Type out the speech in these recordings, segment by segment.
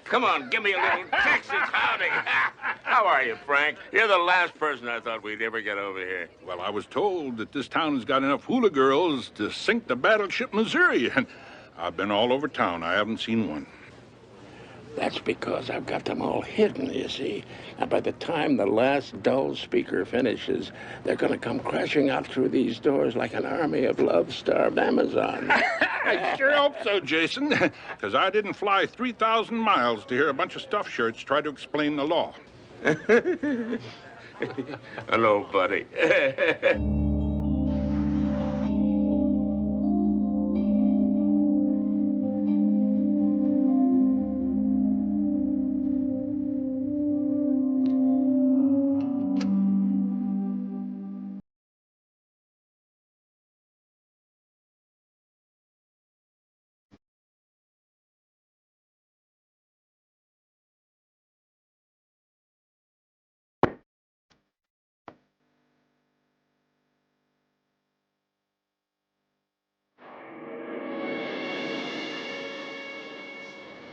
Come on, give me a little Texas howdy. How are you, Frank? You're the last person I thought we'd ever get over here. Well, I was told that this town has got enough hula girls to sink the battleship Missouri, and I've been all over town. I haven't seen one. That's because I've got them all hidden, you see. And by the time the last dull speaker finishes, they're going to come crashing out through these doors like an army of love-starved Amazons. I sure hope so, Jason, because I didn't fly 3,000 miles to hear a bunch of stuffed shirts try to explain the law. Hello, buddy.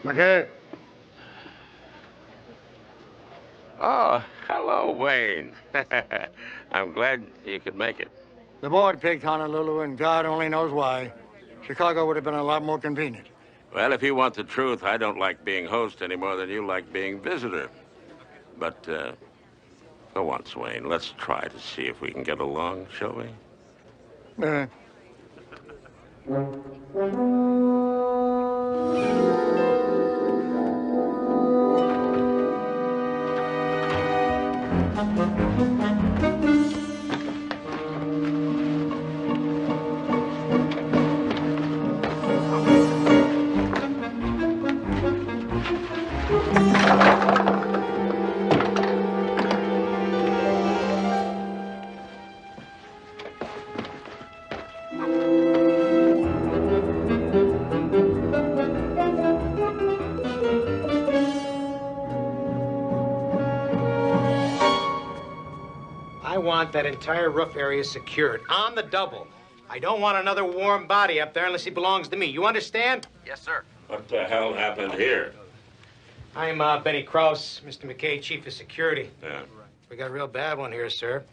McCabe. Oh, hello, Wayne. I'm glad you could make it. The board picked Honolulu, and God only knows why. Chicago would have been a lot more convenient. Well, if you want the truth, I don't like being host any more than you like being visitor. But, for once, Wayne, let's try to see if we can get along, shall we? I want that entire roof area secured, on the double. I don't want another warm body up there unless he belongs to me. You understand? Yes, sir. What the hell happened here? I'm Benny Krause, Mr. McCabe, Chief of Security. Yeah. We got a real bad one here, sir.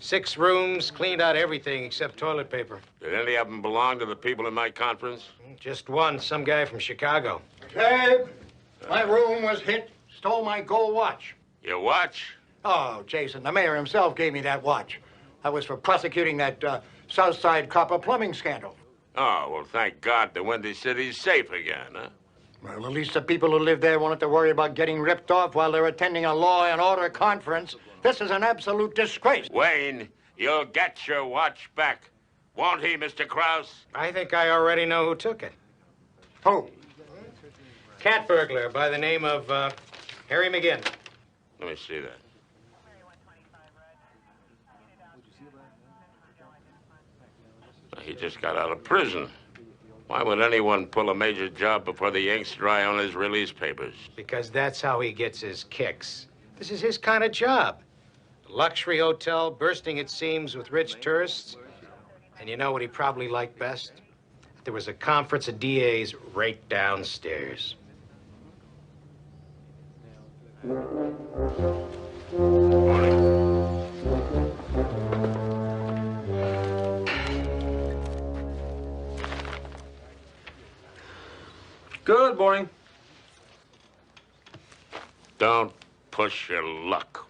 6 rooms, cleaned out everything except toilet paper. Did any of them belong to the people in my conference? Just one, some guy from Chicago. McCabe, my room was hit. Stole my gold watch. Your watch? Oh, Jason, the mayor himself gave me that watch. That was for prosecuting that Southside copper plumbing scandal. Oh, well, thank God the Windy City's safe again, huh? Well, at least the people who live there won't have to worry about getting ripped off while they're attending a law and order conference. This is an absolute disgrace. Wayne, you'll get your watch back. Won't he, Mr. Krause? I think I already know who took it. Who? Cat burglar by the name of Harry McGinn. Let me see that. He just got out of prison. Why would anyone pull a major job before the ink's dry on his release papers? Because that's how he gets his kicks. This is his kind of job. Luxury hotel bursting its seams with rich tourists. And you know what he probably liked best? There was a conference of DAs right downstairs. Good morning. Don't push your luck.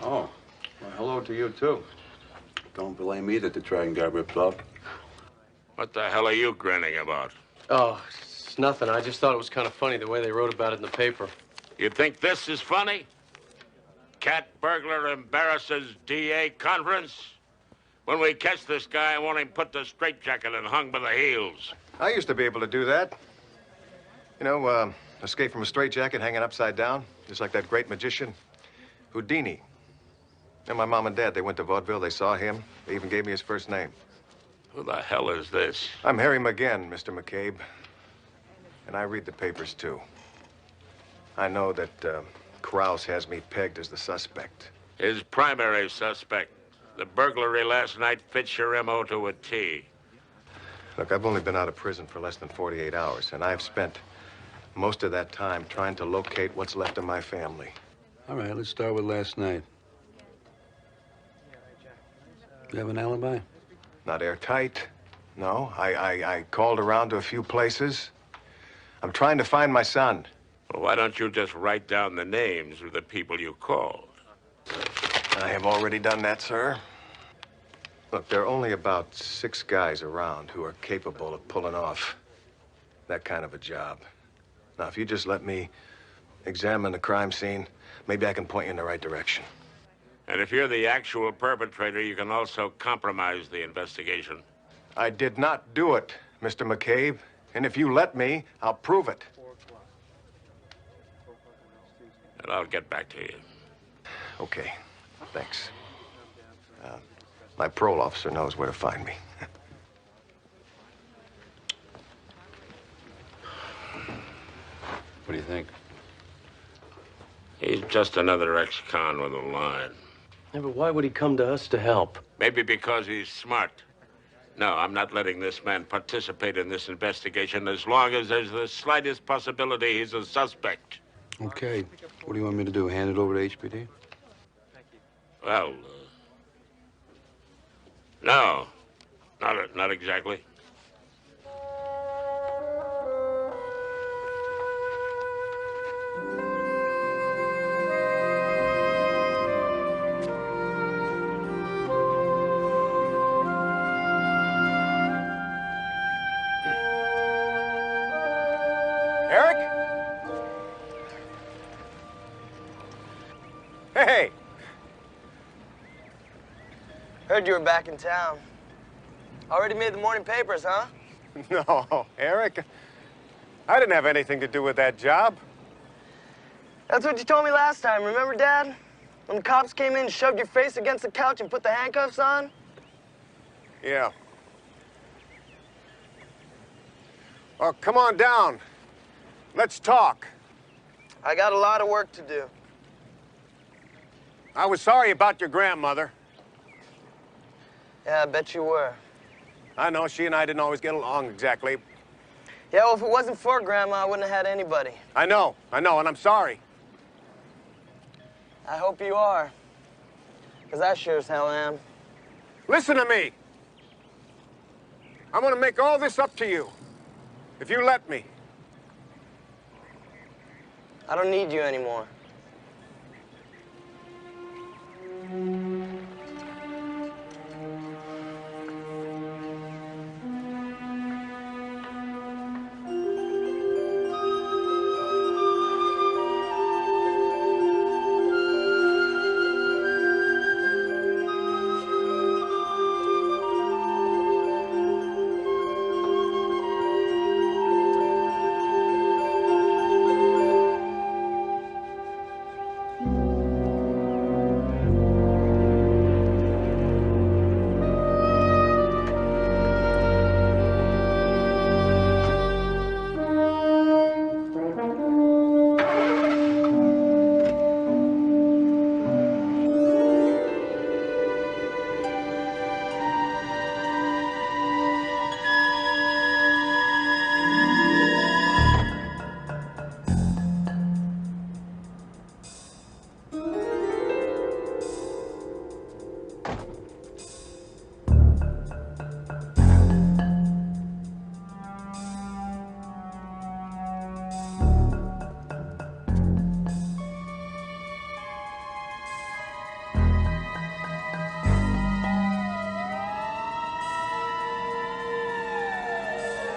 Oh, well, hello to you, too. Don't blame me that the train got ripped off. What the hell are you grinning about? Oh, it's nothing. I just thought it was kind of funny the way they wrote about it in the paper. You think this is funny? Cat burglar embarrasses DA conference? When we catch this guy, I want him put to straitjacket and hung by the heels. I used to be able to do that. You know, escape from a straitjacket hanging upside down, just like that great magician, Houdini. And my mom and dad, they went to vaudeville, they saw him, they even gave me his first name. Who the hell is this? I'm Harry McGinn, Mr. McCabe. And I read the papers, too. I know that Krause has me pegged as the suspect. His primary suspect. The burglary last night fits your M.O. to a T. Look, I've only been out of prison for less than 48 hours, and I've spent most of that time trying to locate what's left of my family. All right, let's start with last night. You have an alibi? Not airtight. No, I called around to a few places. I'm trying to find my son. Well, why don't you just write down the names of the people you called? I have already done that, sir. Look, there are only about 6 guys around who are capable of pulling off that kind of a job. Now, if you just let me examine the crime scene, maybe I can point you in the right direction. And if you're the actual perpetrator, you can also compromise the investigation. I did not do it, Mr. McCabe. And if you let me, I'll prove it. And I'll get back to you. Okay, thanks. My parole officer knows where to find me. What do you think? He's just another ex-con with a line. Yeah, but why would he come to us to help? Maybe because he's smart. No, I'm not letting this man participate in this investigation as long as there's the slightest possibility he's a suspect. Okay. What do you want me to do? Hand it over to HPD? Well, no. Not exactly. Eric? Hey! Heard you were back in town. Already made the morning papers, huh? No, Eric. I didn't have anything to do with that job. That's what you told me last time, remember, Dad? When the cops came in and shoved your face against the couch and put the handcuffs on? Yeah. Well, come on down. Let's talk. I got a lot of work to do. I was sorry about your grandmother. Yeah, I bet you were. I know, she and I didn't always get along exactly. Yeah, well, if it wasn't for Grandma, I wouldn't have had anybody. I know, and I'm sorry. I hope you are. Because I sure as hell am. Listen to me. I'm gonna make all this up to you, if you let me. I don't need you anymore.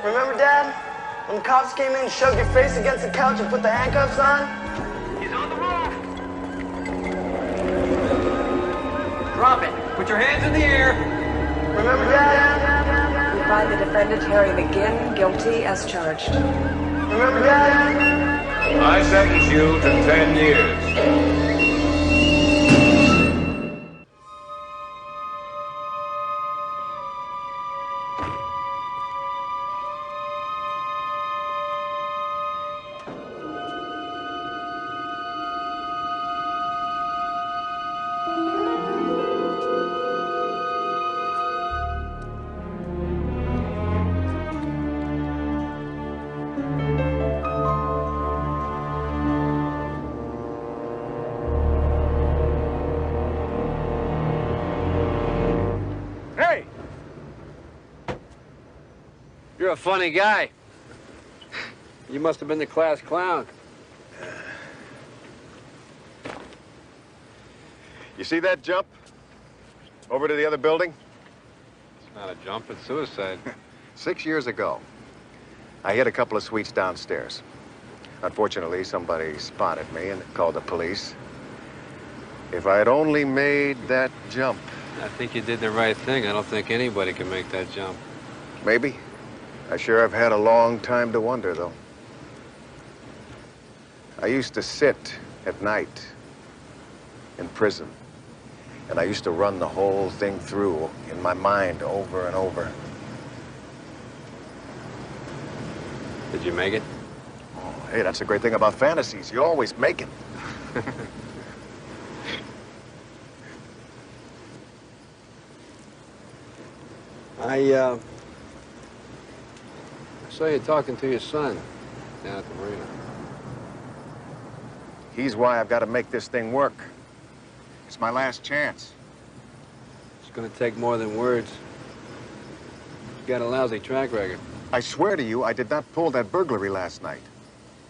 Remember, Dad? When the cops came in and shoved your face against the couch and put the handcuffs on? He's on the roof! Drop it! Put your hands in the air! Remember, Dad? We find the defendant, Harry McGinn, guilty as charged. Remember, Dad? I sentence you to 10 years. You're a funny guy. You must have been the class clown. You see that jump? Over to the other building? It's not a jump, it's suicide. 6 years ago, I hit a couple of suites downstairs. Unfortunately, somebody spotted me and called the police. If I had only made that jump. I think you did the right thing. I don't think anybody can make that jump. Maybe. I sure have had a long time to wonder, though. I used to sit at night in prison, and I used to run the whole thing through in my mind over and over. Did you make it? Oh, hey, that's the great thing about fantasies. You always make it. I saw you talking to your son down at the marina. He's why I've got to make this thing work. It's my last chance. It's gonna take more than words. You got a lousy track record. I swear to you, I did not pull that burglary last night.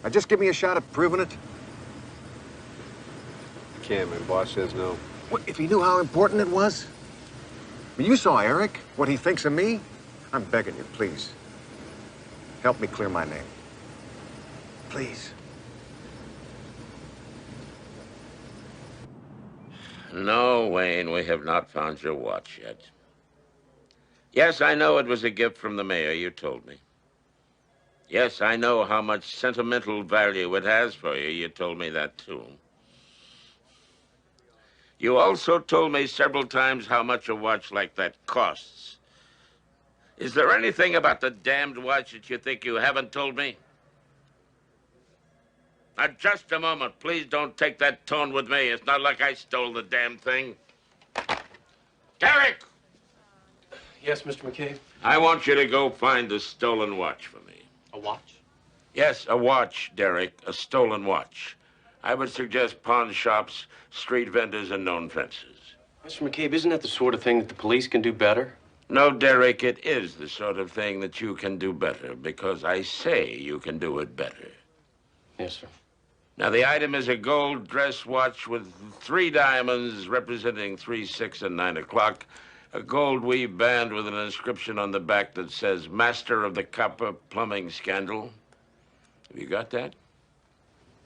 Now, just give me a shot at proving it. Can't, my boss says no. What, if he knew how important it was? I mean, you saw Eric, what he thinks of me. I'm begging you, please. Help me clear my name. Please. No, Wayne, we have not found your watch yet. Yes, I know it was a gift from the mayor, you told me. Yes, I know how much sentimental value it has for you, you told me that too. You also told me several times how much a watch like that costs. Is there anything about the damned watch that you think you haven't told me? Now, just a moment. Please don't take that tone with me. It's not like I stole the damn thing. Derek! Yes, Mr. McCabe? I want you to go find the stolen watch for me. A watch? Yes, a watch, Derek. A stolen watch. I would suggest pawn shops, street vendors, and known fences. Mr. McCabe, isn't that the sort of thing that the police can do better? No, Derek, it is the sort of thing that you can do better, because I say you can do it better. Yes, sir. Now, the item is a gold dress watch with 3 diamonds representing 3, 6, and 9 o'clock. A gold weave band with an inscription on the back that says, Master of the Copper Plumbing Scandal. Have you got that?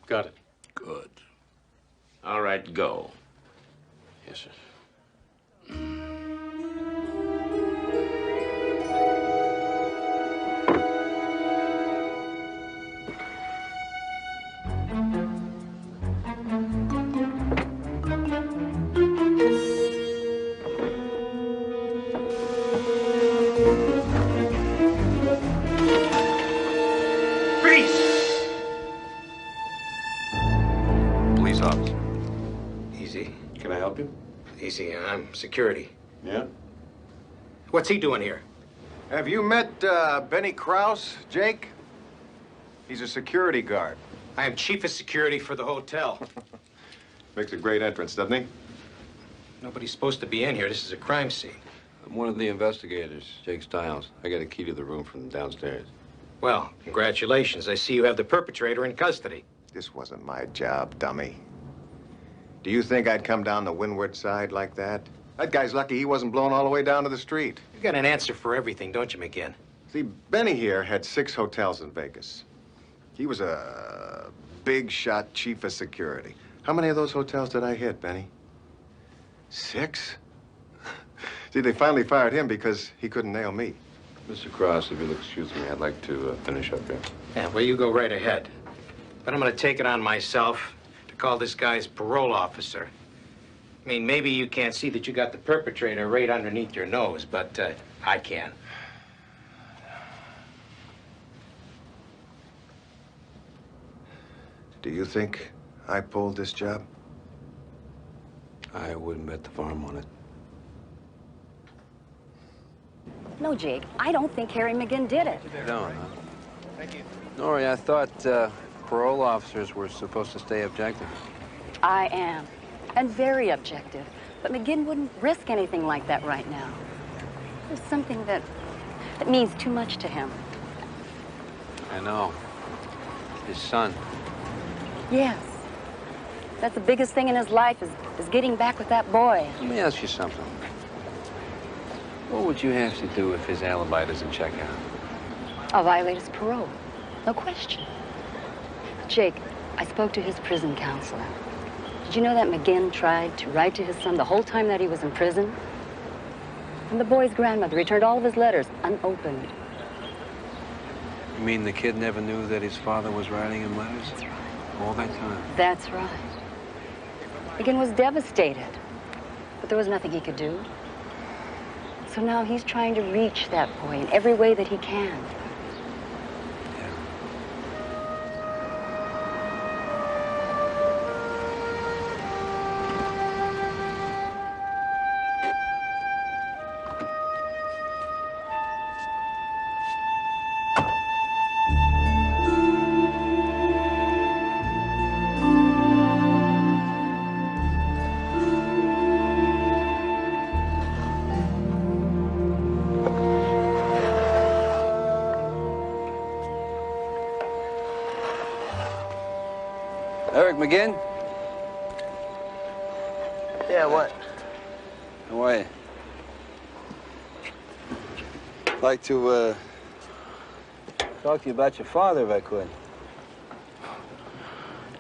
Got it. Good. All right, go. Yes, sir. Police officer. Easy. Can I help you? Easy, I'm security. Yeah? What's he doing here? Have you met Benny Krause, Jake? He's a security guard. I am chief of security for the hotel. Makes a great entrance, doesn't he? Nobody's supposed to be in here. This is a crime scene. I'm one of the investigators, Jake Stiles. I got a key to the room from downstairs. Well, congratulations. I see you have the perpetrator in custody. This wasn't my job, dummy. Do you think I'd come down the windward side like that? That guy's lucky he wasn't blown all the way down to the street. You got an answer for everything, don't you, McGinn? See, Benny here had 6 hotels in Vegas. He was a big shot chief of security. How many of those hotels did I hit, Benny? 6? See, they finally fired him because he couldn't nail me. Mr. Cross, if you'll excuse me, I'd like to finish up here. Yeah, well, you go right ahead. But I'm going to take it on myself to call this guy's parole officer. I mean, maybe you can't see that you got the perpetrator right underneath your nose, but I can. Do you think I pulled this job? I wouldn't bet the farm on it. No, Jake, I don't think Harry McGinn did it. No, no. Thank you. Nori, I thought parole officers were supposed to stay objective. I am, and very objective. But McGinn wouldn't risk anything like that right now. There's something that means too much to him. I know. His son. Yes. That's the biggest thing in his life is getting back with that boy. Let me ask you something. What would you have to do if his alibi doesn't check out? I'll violate his parole. No question. Jake, I spoke to his prison counselor. Did you know that McGinn tried to write to his son the whole time that he was in prison? And the boy's grandmother returned all of his letters unopened. You mean the kid never knew that his father was writing him letters? That's right. All that time? That's right. McGinn was devastated, but there was nothing he could do. So now he's trying to reach that boy in every way that he can. McGinn? Yeah, what? How are you? I'd like to, talk to you about your father, if I could.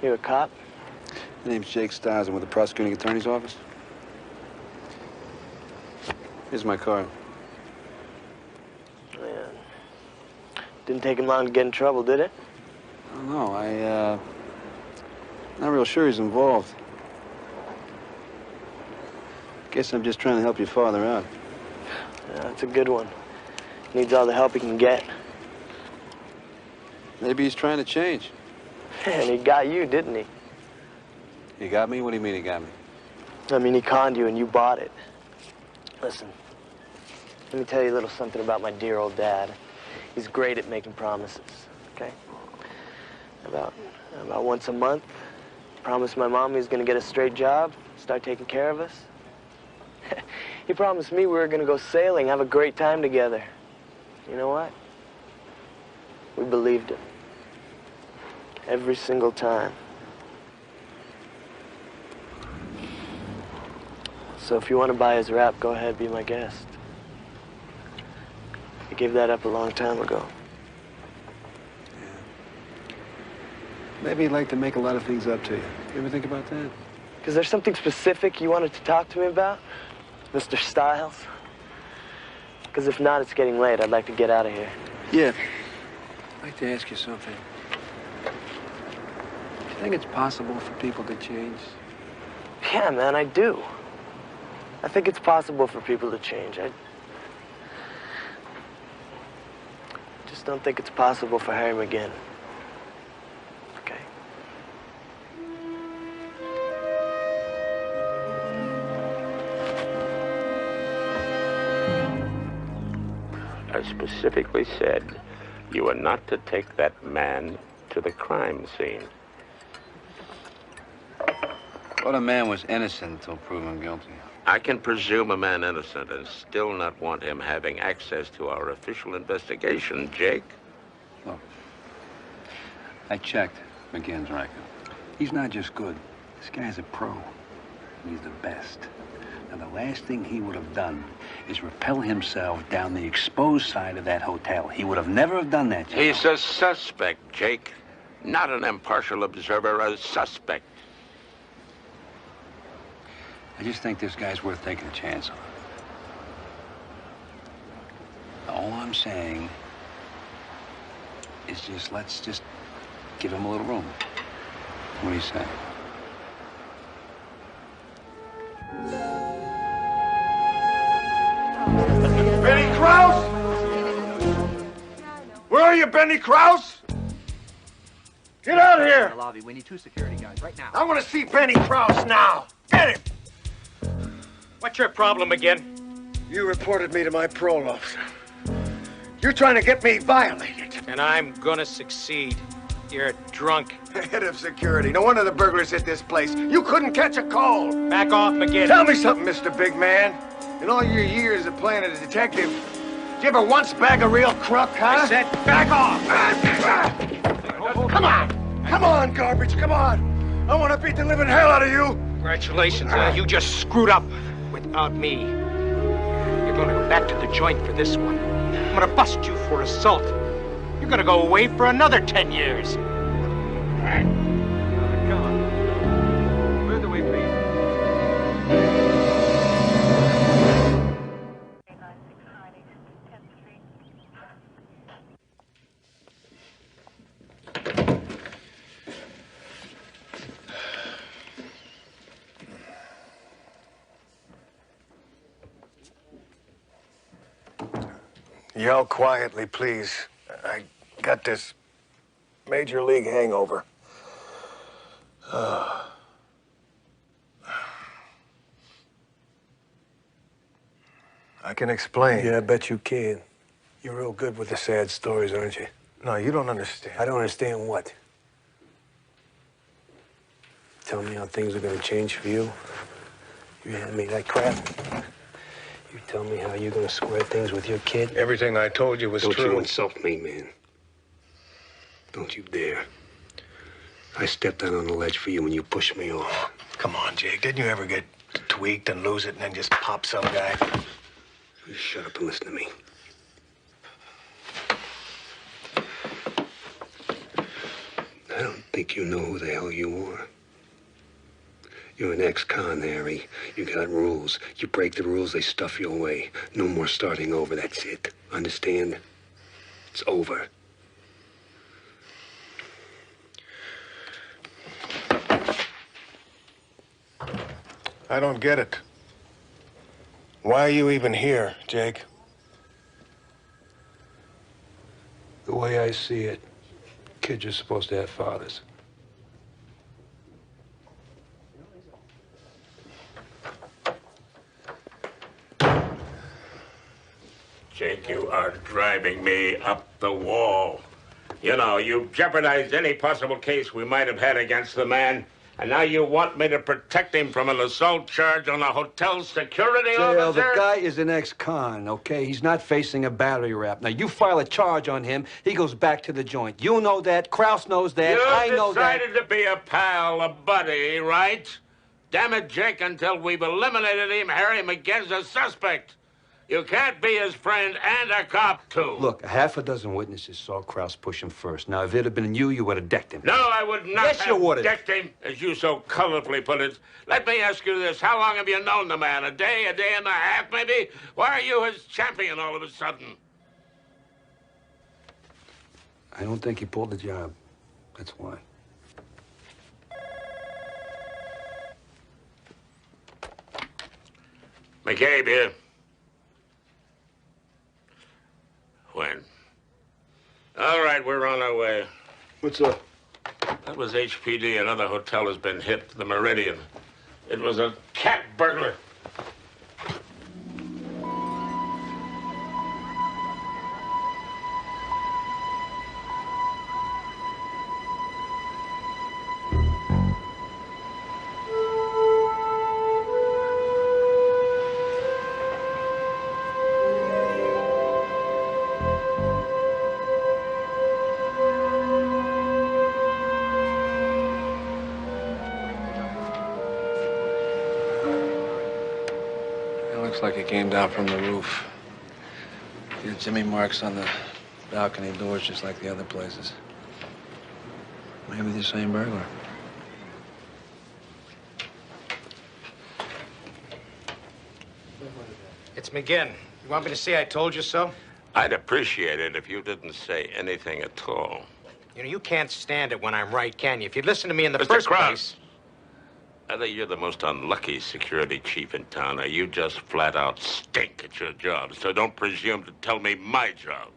You a cop? My name's Jake Stiles. I'm with the prosecuting attorney's office. Here's my card. Yeah. Didn't take him long to get in trouble, did it? I don't know. Not real sure he's involved. Guess I'm just trying to help your father out. Yeah, that's a good one. Needs all the help he can get. Maybe he's trying to change. And he got you, didn't he? He got me? What do you mean he got me? I mean, he conned you and you bought it. Listen, let me tell you a little something about my dear old dad. He's great at making promises, okay? About once a month, promised my mom he was going to get a straight job, start taking care of us. He promised me we were going to go sailing, have a great time together. You know what? We believed him. Every single time. So if you want to buy his rap, go ahead, be my guest. I gave that up a long time ago. Maybe he'd like to make a lot of things up to you. You ever think about that? Is there something specific you wanted to talk to me about, Mr. Stiles? Because if not, it's getting late. I'd like to get out of here. Yeah. I'd like to ask you something. Do you think it's possible for people to change? Yeah, man, I do. I think it's possible for people to change. I just don't think it's possible for Harry McGinn. I specifically said you were not to take that man to the crime scene. What a man was innocent until proven guilty. I can presume a man innocent and still not want him having access to our official investigation, Jake. Look, I checked McGinn's record. He's not just good. This guy's a pro. He's the best. And the last thing he would have done is rappel himself down the exposed side of that hotel. He would have never have done that, Jake. He's a suspect, Jake. Not an impartial observer, a suspect. I just think this guy's worth taking a chance on. All I'm saying is let's just give him a little room. What do you say? Benny Krause? Where are you, Benny Krause? Get out of here! In the lobby. We need 2 security guys right now. I want to see Benny Krause now. Get him! What's your problem again? You reported me to my parole officer. You're trying to get me violated. And I'm gonna succeed. You're drunk. Head of security. No wonder the burglars hit this place. You couldn't catch a cold. Back off, McGinn. Tell me something, Mr. Big Man. In all your years of playing a detective, you ever once bag a real crook, huh? I said back off! Come on! Come on, garbage, come on! I want to beat the living hell out of you! Congratulations, you just screwed up without me. You're gonna go back to the joint for this one. I'm gonna bust you for assault. You're gonna go away for another 10 years. Come on. Clear the way, please. Yell quietly, please. I got this major league hangover. I can explain. Yeah, I bet you can. You're real good with the sad stories, aren't you? No, you don't understand. I don't understand what? Tell me how things are gonna change for you. You hand me that crap. You tell me how you're gonna square things with your kid. Everything I told you was Don't true. you insult me, man. Don't you dare. I stepped out on the ledge for you when you pushed me off. Come on, Jake. Didn't you ever get tweaked and lose it and then just pop some guy? You shut up and listen to me. I don't think you know who the hell you are. You're an ex-con, Harry. You got rules. You break the rules, they stuff you away. No more starting over, that's it. Understand? It's over. I don't get it. Why are you even here, Jake? The way I see it, kids are supposed to have fathers. Jake, you are driving me up the wall. You know, you've jeopardized any possible case we might have had against the man, and now you want me to protect him from an assault charge on a hotel security officer? The guy is an ex-con, okay? He's not facing a battery rap. Now, you file a charge on him, he goes back to the joint. You know that, Kraus knows that, I know that. You decided to be a pal, a buddy, right? Damn it, Jake, until we've eliminated him, Harry McGinn's a suspect. You can't be his friend and a cop, too. Look, half a dozen witnesses saw Kraus push him first. Now, if it had been you would have decked him. No, I would not Yes, you have would've. decked him, as you so colorfully put it. Let me ask you this. How long have you known the man? A day and a half, maybe? Why are you his champion all of a sudden? I don't think he pulled the job. That's why. McCabe here. When? All right, we're on our way. What's up? That was HPD. Another hotel has been hit, the Meridian. It was a cat burglar. Looks like it came down from the roof. There are Jimmy marks on the balcony doors just like the other places. Maybe the same burglar. It's McGinn. You want me to say I told you so? I'd appreciate it if you didn't say anything at all. You know, you can't stand it when I'm right, can you? If you'd listen to me in the Mr. first Kraus, place... I think you're the most unlucky security chief in town. Now, you just flat out stink at your job, so don't presume to tell me my job.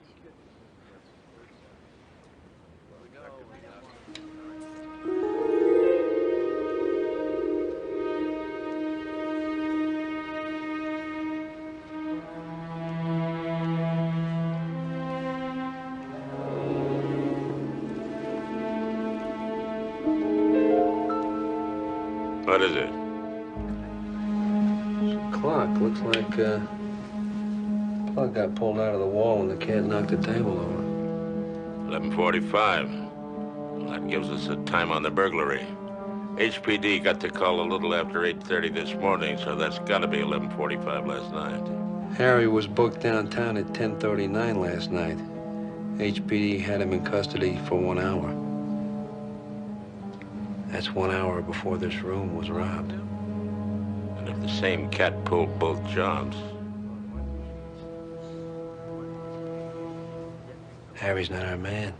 What is it? Clock. Looks like, Plug got pulled out of the wall when the kid knocked the table over. 11:45. Well, that gives us a time on the burglary. HPD got the call a little after 8:30 this morning, so that's got to be 11:45 last night. Harry was booked downtown at 10:39 last night. HPD had him in custody for 1 hour. That's 1 hour before this room was robbed. And if the same cat pulled both jobs... Harry's not our man.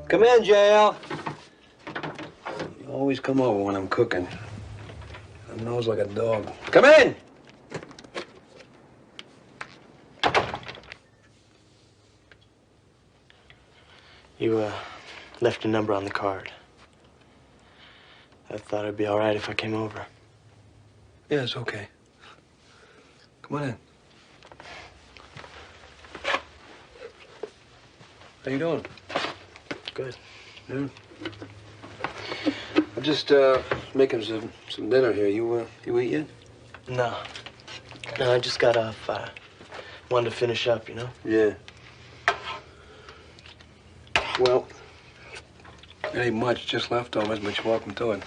Come in, JL. You always come over when I'm cooking. Your nose like a dog. Come in! You, left your number on the card. I thought it'd be all right if I came over. Yeah, it's okay. Come on in. How you doing? Good. Yeah. I'm just making some dinner here. You eat yet? No. No, I just got off. Wanted to finish up, you know? Yeah. Well, it ain't much, just leftovers, but you're welcome to it.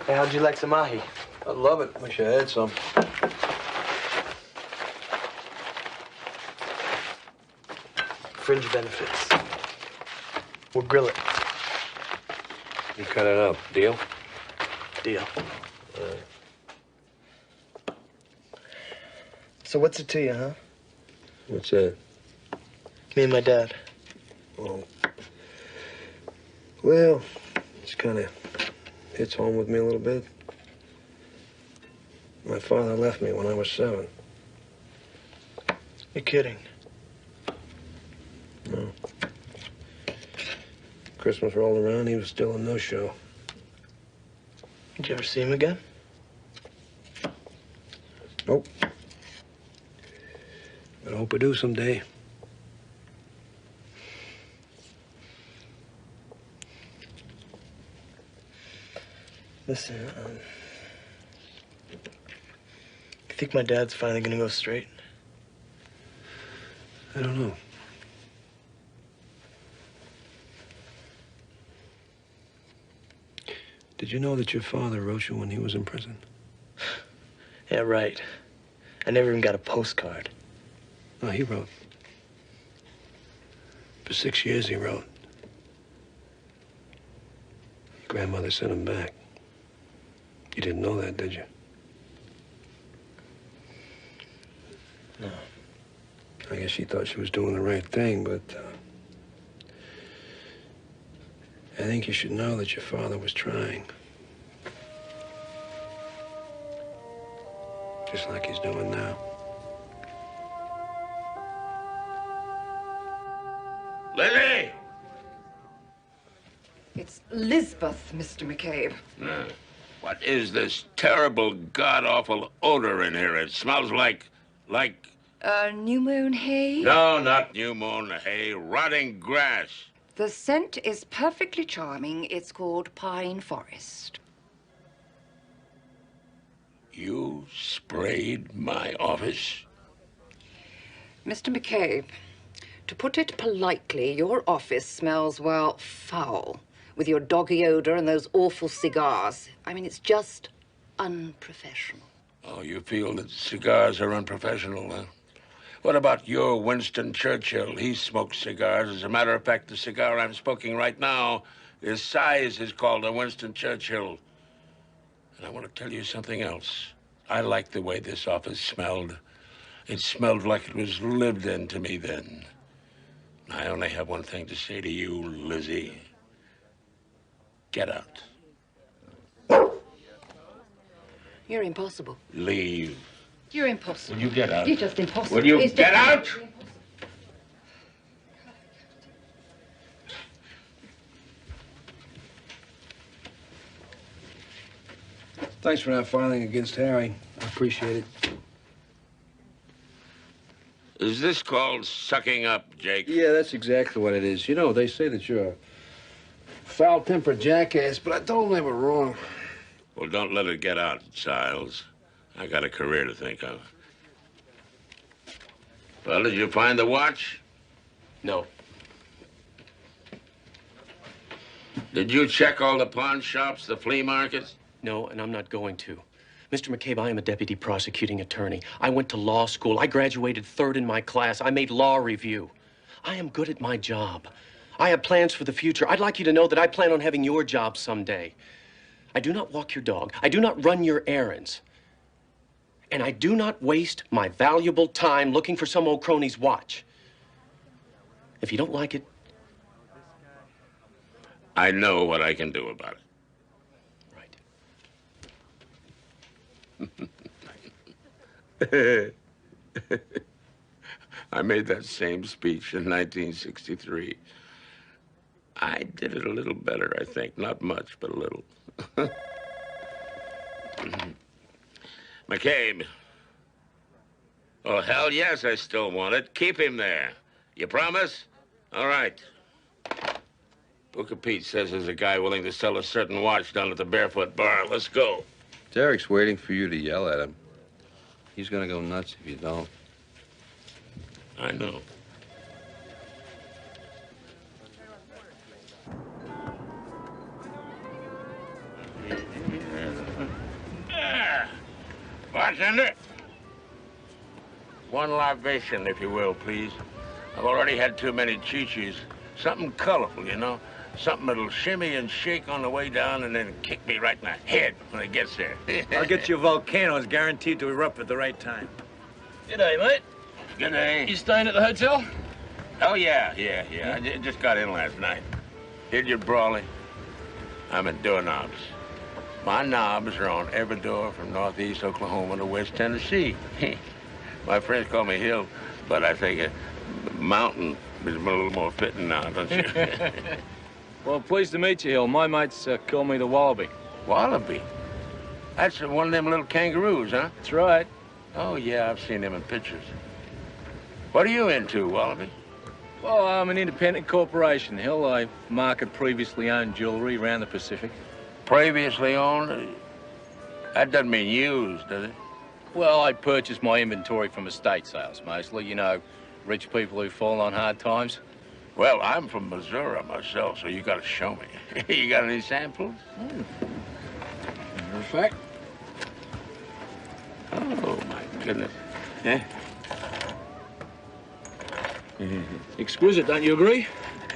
Hey, how'd you like some mahi? I love it. Wish I had some. Fringe benefits. We'll grill it. You cut it up. Deal? Deal. So what's it to you, huh? What's that? Me and my dad. Oh. Well, it's kind of hits home with me a little bit. My father left me when I was 7. You're kidding. No. Christmas rolled around, he was still a no-show. Did you ever see him again? Nope. But I hope I do someday. Listen, you think my dad's finally gonna go straight? I don't know. Did you know that your father wrote you when he was in prison? Yeah, right. I never even got a postcard. No, he wrote. For 6 years he wrote. Your grandmother sent him back. You didn't know that, did you? No. I guess she thought she was doing the right thing, but I think you should know that your father was trying. Just like he's doing now. Lizzie! It's Lisbeth, Mr. McCabe. What is this terrible, god-awful odor in here? It smells like... New moon hay? No, not new moon hay. Rotting grass. The scent is perfectly charming. It's called Pine Forest. You sprayed my office? Mr. McCabe, to put it politely, your office smells, well, foul. With your doggy odor and those awful cigars. I mean, it's just unprofessional. Oh, you feel that cigars are unprofessional, huh? What about your Winston Churchill? He smokes cigars. As a matter of fact, the cigar I'm smoking right now, his size is called a Winston Churchill. And I want to tell you something else. I like the way this office smelled. It smelled like it was lived into me then. I only have one thing to say to you, Lizzie. Get out. You're impossible. Leave. You're impossible. Will you get out? You're just impossible. Will you It's get just- out? Thanks for not filing against Harry. I appreciate it. Is this called sucking up, Jake? Yeah, that's exactly what it is. You know, they say that you're a foul-tempered jackass, but I told them they were wrong. Well, don't let it get out, Siles. I got a career to think of. Well, did you find the watch? No. Did you check all the pawn shops, the flea markets? No, and I'm not going to. Mr. McCabe, I am a deputy prosecuting attorney. I went to law school. I graduated 3rd in my class. I made law review. I am good at my job. I have plans for the future. I'd like you to know that I plan on having your job someday. I do not walk your dog. I do not run your errands. And I do not waste my valuable time looking for some old crony's watch. If you don't like it, I know what I can do about it. I made that same speech in 1963. I did it a little better, I think. Not much, but a little. McCabe. Oh, hell yes, I still want it. Keep him there. You promise? All right. Booker Pete says there's a guy willing to sell a certain watch down at the Barefoot Bar. Let's go. Derek's waiting for you to yell at him. He's gonna go nuts if you don't. I know. Bartender. One libation, if you will, please. I've already had too many chi-chis. Something colorful, you know? Something that'll shimmy and shake on the way down and then kick me right in the head when it gets there. I'll get you volcanoes guaranteed to erupt at the right time. G'day, mate. G'day. You staying at the hotel? Oh, yeah. I just got in last night. Hilliard Brawley. I'm at door knobs. My knobs are on every door from northeast Oklahoma to West Tennessee. My friends call me Hill, but I think Mountain is a little more fitting now, don't you? Well, pleased to meet you, Hill. My mates call me the Wallaby. Wallaby? That's one of them little kangaroos, huh? That's right. Oh, yeah, I've seen them in pictures. What are you into, Wallaby? Well, I'm an independent corporation, Hill. I market previously owned jewelry around the Pacific. Previously owned? That doesn't mean used, does it? Well, I purchase my inventory from estate sales, mostly. You know, rich people who fall on hard times. Well, I'm from Missouri myself, so you got to show me. You got any samples? Matter of fact. Oh, my goodness. Yeah. Exquisite, don't you agree?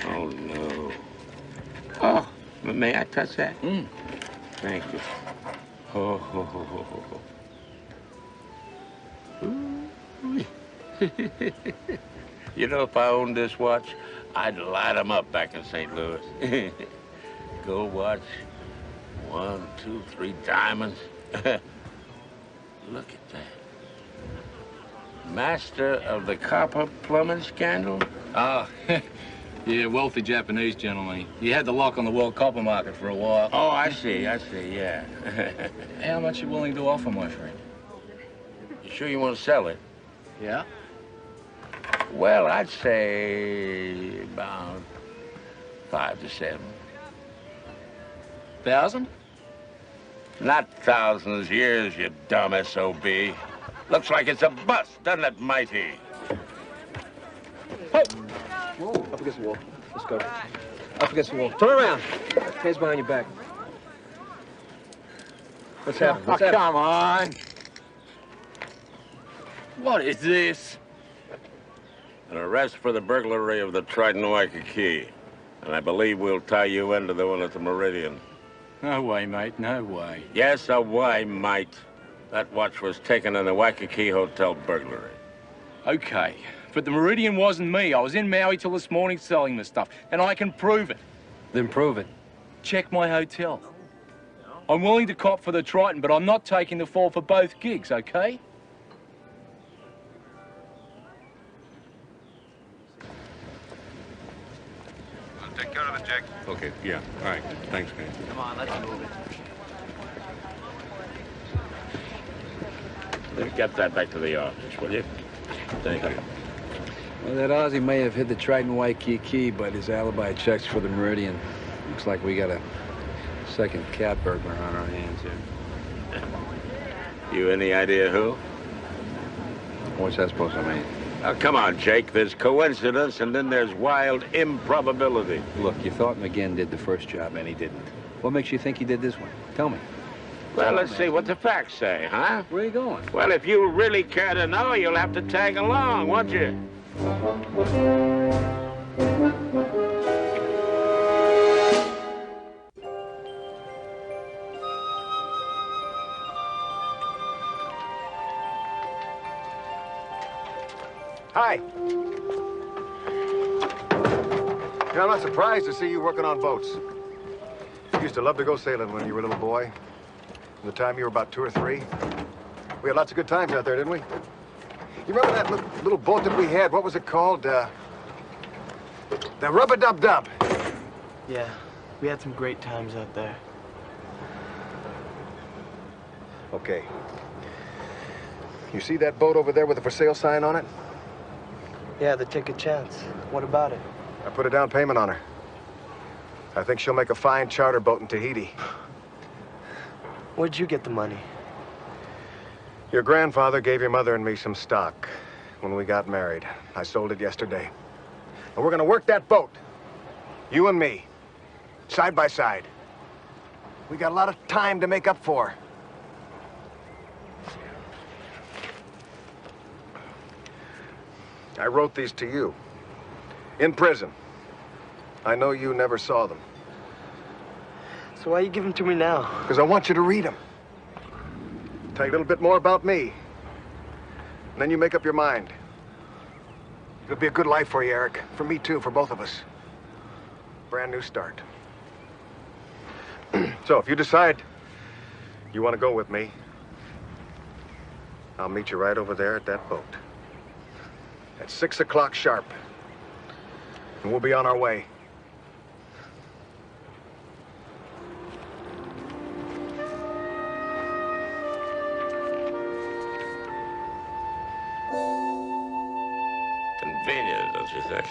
Oh, no. Oh, may I touch that? Thank you. Oh, ho, ho, ho, ho, ho. You know, if I owned this watch, I'd light them up back in St. Louis. Gold watch, 1, 2, 3 diamonds. Look at that. Master of the copper plumbing scandal? Ah, yeah, wealthy Japanese gentleman. He had the lock on the world copper market for a while. Oh, I see, yeah. How much you willing to offer, my friend? You sure you want to sell it? Yeah? Well, I'd say about 5 to 7. 1,000? Not thousands, years, you dumb S.O.B. Looks like it's a bust, doesn't it, Mighty? Hey! Whoa, up against the wall. Let's go. Up against the wall. Turn around. Hands behind your back. What's happening? What's happening? Come on. What is this? An arrest for the burglary of the Trident Waikiki. And I believe we'll tie you into the one at the Meridian. No way, mate. No way. Yes, a way, mate. That watch was taken in the Waikiki Hotel burglary. Okay, but the Meridian wasn't me. I was in Maui till this morning selling this stuff, and I can prove it. Then prove it. Check my hotel. I'm willing to cop for the Triton, but I'm not taking the fall for both gigs, okay? I'll take care of it, Jake. Okay, yeah. All right. Thanks, guys. Come on, let's move it. Get that back to the office, will you? Thank you. Well, that Aussie may have hit the Triton Waikiki, but his alibi checks for the Meridian. Looks like we got a second cat burglar on our hands here. You any idea who? What's that supposed to mean? Oh, come on, Jake. There's coincidence, and then there's wild improbability. Look, you thought McGinn did the first job, and he didn't. What makes you think he did this one? Tell me. Well, let's see what the facts say, huh? Where are you going? Well, if you really care to know, you'll have to tag along, won't you? Hi. You know, I'm not surprised to see you working on boats. You used to love to go sailing when you were a little boy. From the time you were about 2 or 3. We had lots of good times out there, didn't we? You remember that little boat that we had? What was it called? The Rub-a-Dub-Dub. Yeah, we had some great times out there. Okay. You see that boat over there with the for sale sign on it? Yeah, the Ticket Chance. What about it? I put a down payment on her. I think she'll make a fine charter boat in Tahiti. Where'd you get the money? Your grandfather gave your mother and me some stock when we got married. I sold it yesterday. And we're gonna work that boat. You and me. Side by side. We got a lot of time to make up for. I wrote these to you. In prison. I know you never saw them. So why you give them to me now? Because I want you to read them. Tell you a little bit more about me. And then you make up your mind. It'll be a good life for you, Eric. For me, too, for both of us. Brand new start. So, if you decide you want to go with me, I'll meet you right over there at that boat. At 6 o'clock sharp. And we'll be on our way. Convenient, don't you think?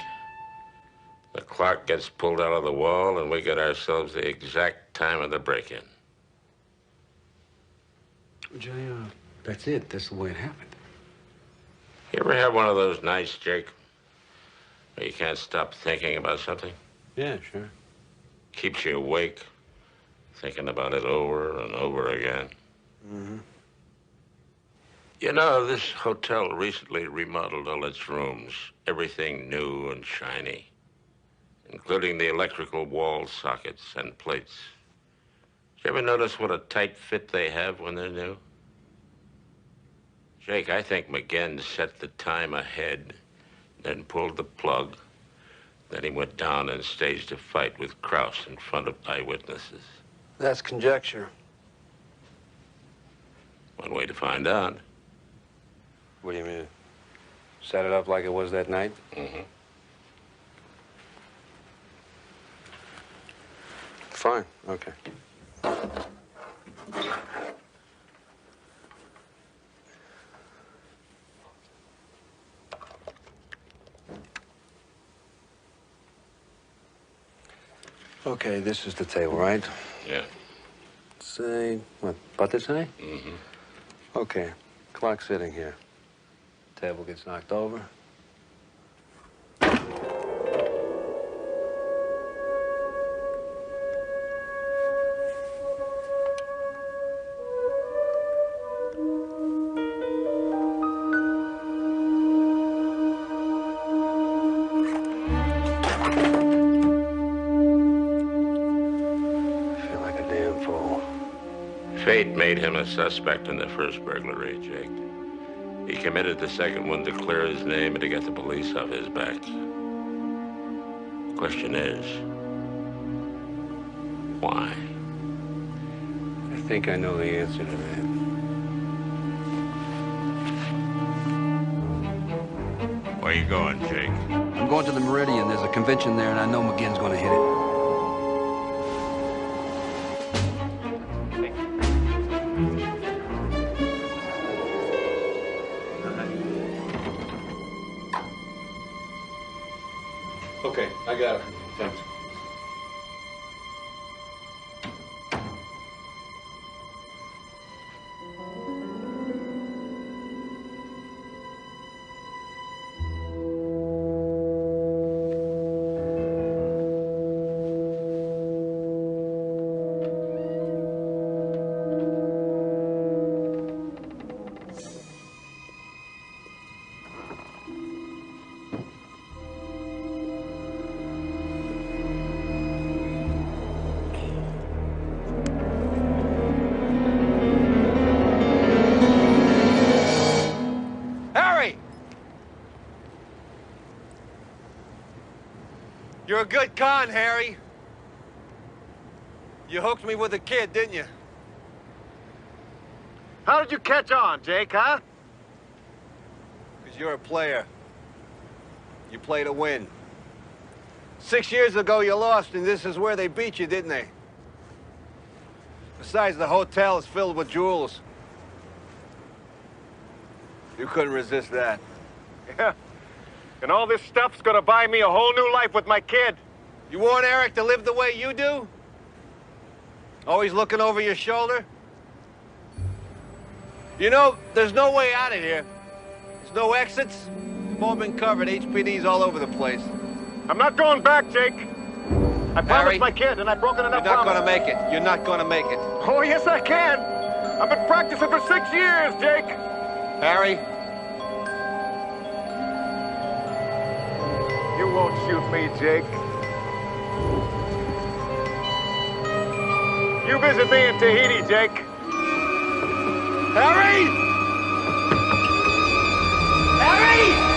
The clock gets pulled out of the wall, and we get ourselves the exact time of the break-in. Jay, that's it. That's the way it happened. You ever have one of those nights, Jake, where you can't stop thinking about something? Yeah, sure. Keeps you awake, thinking about it over and over again. Mm-hmm. You know, this hotel recently remodeled all its rooms. Everything new and shiny, including the electrical wall sockets and plates. Did you ever notice what a tight fit they have when they're new? Jake, I think McGinn set the time ahead, then pulled the plug. Then he went down and staged a fight with Krause in front of eyewitnesses. That's conjecture. One way to find out. What do you mean? Set it up like it was that night? Mm-hmm. Fine, okay. Okay, this is the table, right? Yeah. Say, what, about this high? Mm-hmm. Okay, clock sitting here. Table gets knocked over. Fate made him a suspect in the first burglary, Jake. He committed the second one to clear his name and to get the police off his back. Question is, why? I think I know the answer to that. Where you going, Jake? I'm going to the Meridian. There's a convention there, and I know McGinn's going to hit it. I got it. Thanks. You're a good con, Harry. You hooked me with a kid, didn't you? How did you catch on, Jake, huh? Because you're a player. You play to win. 6 years ago, you lost, and this is where they beat you, didn't they? Besides, the hotel is filled with jewels. You couldn't resist that. Yeah. And all this stuff's gonna buy me a whole new life with my kid. You want Eric to live the way you do? Always looking over your shoulder? You know, there's no way out of here. There's no exits. They've all been covered. HPD's all over the place. I'm not going back, Jake. I promised Harry, my kid, and I've broken enough You're not promises. gonna make it. You're not gonna make it. Oh, yes, I can. I've been practicing for 6 years, Jake. Harry? You won't shoot me, Jake. You visit me in Tahiti, Jake. Harry! Harry!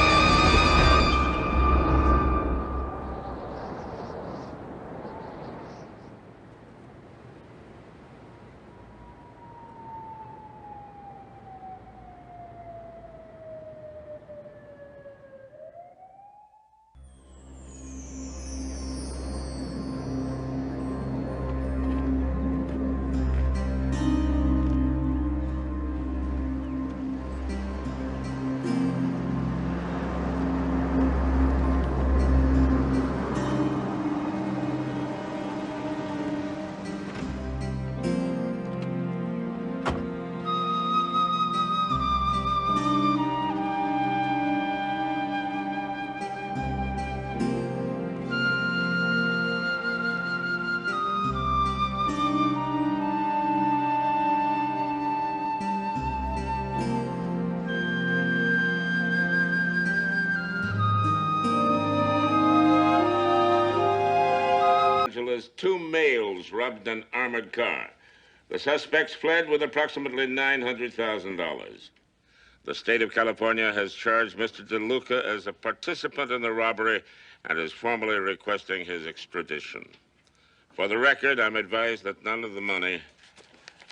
Two males robbed an armored car. The suspects fled with approximately $900,000. The state of California has charged Mr. DeLuca as a participant in the robbery and is formally requesting his extradition. For the record, I'm advised that none of the money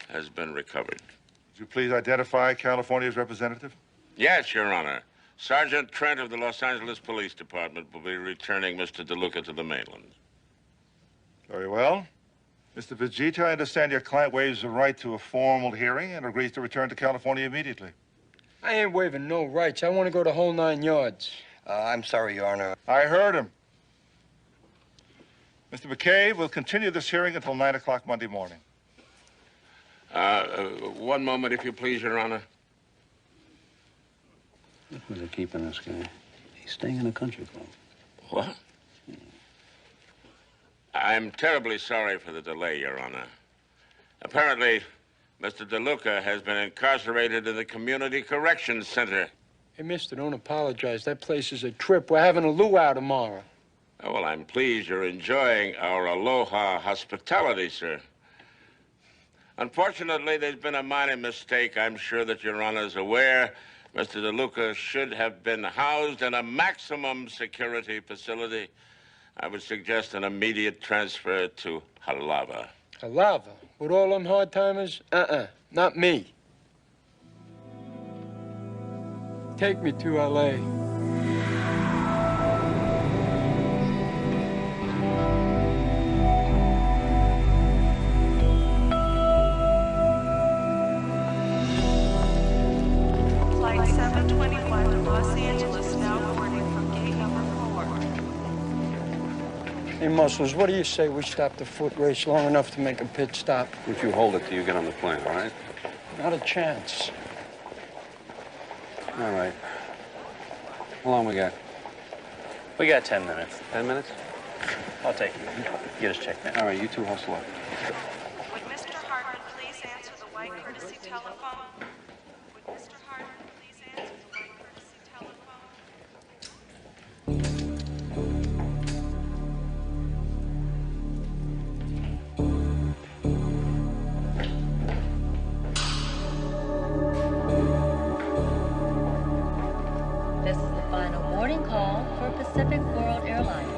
has been recovered. Would you please identify California's representative? Yes, Your Honor. Sergeant Trent of the Los Angeles Police Department will be returning Mr. DeLuca to the mainland. Very well. Mr. Vegeta, I understand your client waives the right to a formal hearing and agrees to return to California immediately. I ain't waiving no rights. I want to go the whole 9 yards. I'm sorry, Your Honor. I heard him. Mr. McCabe, we'll continue this hearing until 9 o'clock Monday morning. One moment, if you please, Your Honor. Where they're keeping this guy. He's staying in a country club. What? I'm terribly sorry for the delay, Your Honor. Apparently, Mr. DeLuca has been incarcerated in the Community Corrections Center. Hey, mister, don't apologize. That place is a trip. We're having a luau tomorrow. Oh, well, I'm pleased you're enjoying our aloha hospitality, sir. Unfortunately, there's been a minor mistake. I'm sure that Your Honor is aware. Mr. DeLuca should have been housed in a maximum security facility. I would suggest an immediate transfer to Halava. Halava? With all them hard-timers? Not me. Take me to L.A. Flight 721 to Los Angeles now boarding from gate number 4. Hey, Muscles, what do you say we stop the foot race long enough to make a pit stop? If you hold it till you get on the plane, all right? Not a chance. All right. How long we got? We got 10 minutes. 10 minutes? I'll take it. Get us checked in. All right, you two hustle up. Would Mr. Hartman please answer the white courtesy telephone? Would Mr. Hartman please answer the white courtesy telephone? This is the final boarding call for Pacific World Airlines.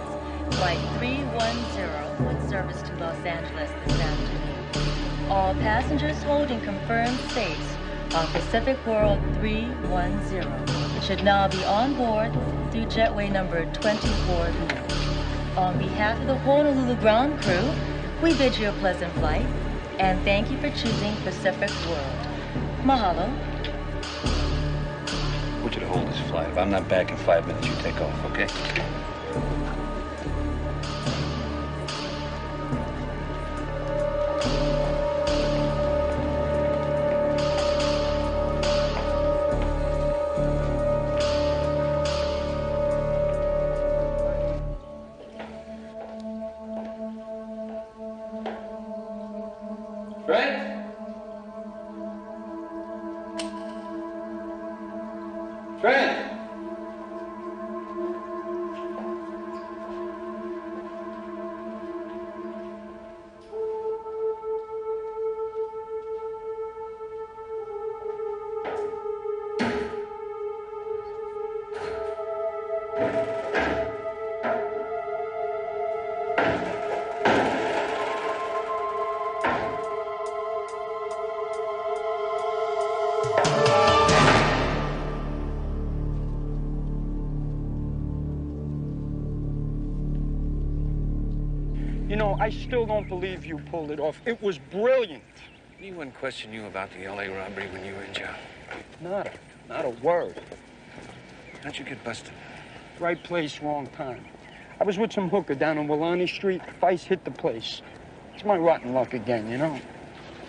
Flight 310 with service to Los Angeles this afternoon. All passengers holding confirmed space on Pacific World 310 should now be on board through jetway number 24B. On behalf of the Honolulu ground crew, we bid you a pleasant flight and thank you for choosing Pacific World. Mahalo. I want you to hold this flight. If I'm not back in 5 minutes, you take off, okay? Trent? Trent? You know, I still don't believe you pulled it off. It was brilliant. Anyone question you about the L.A. robbery when you were in jail? Not a word. How'd you get busted? Right place, wrong time. I was with some hooker down on Willani Street. Vice hit the place. It's my rotten luck again, you know?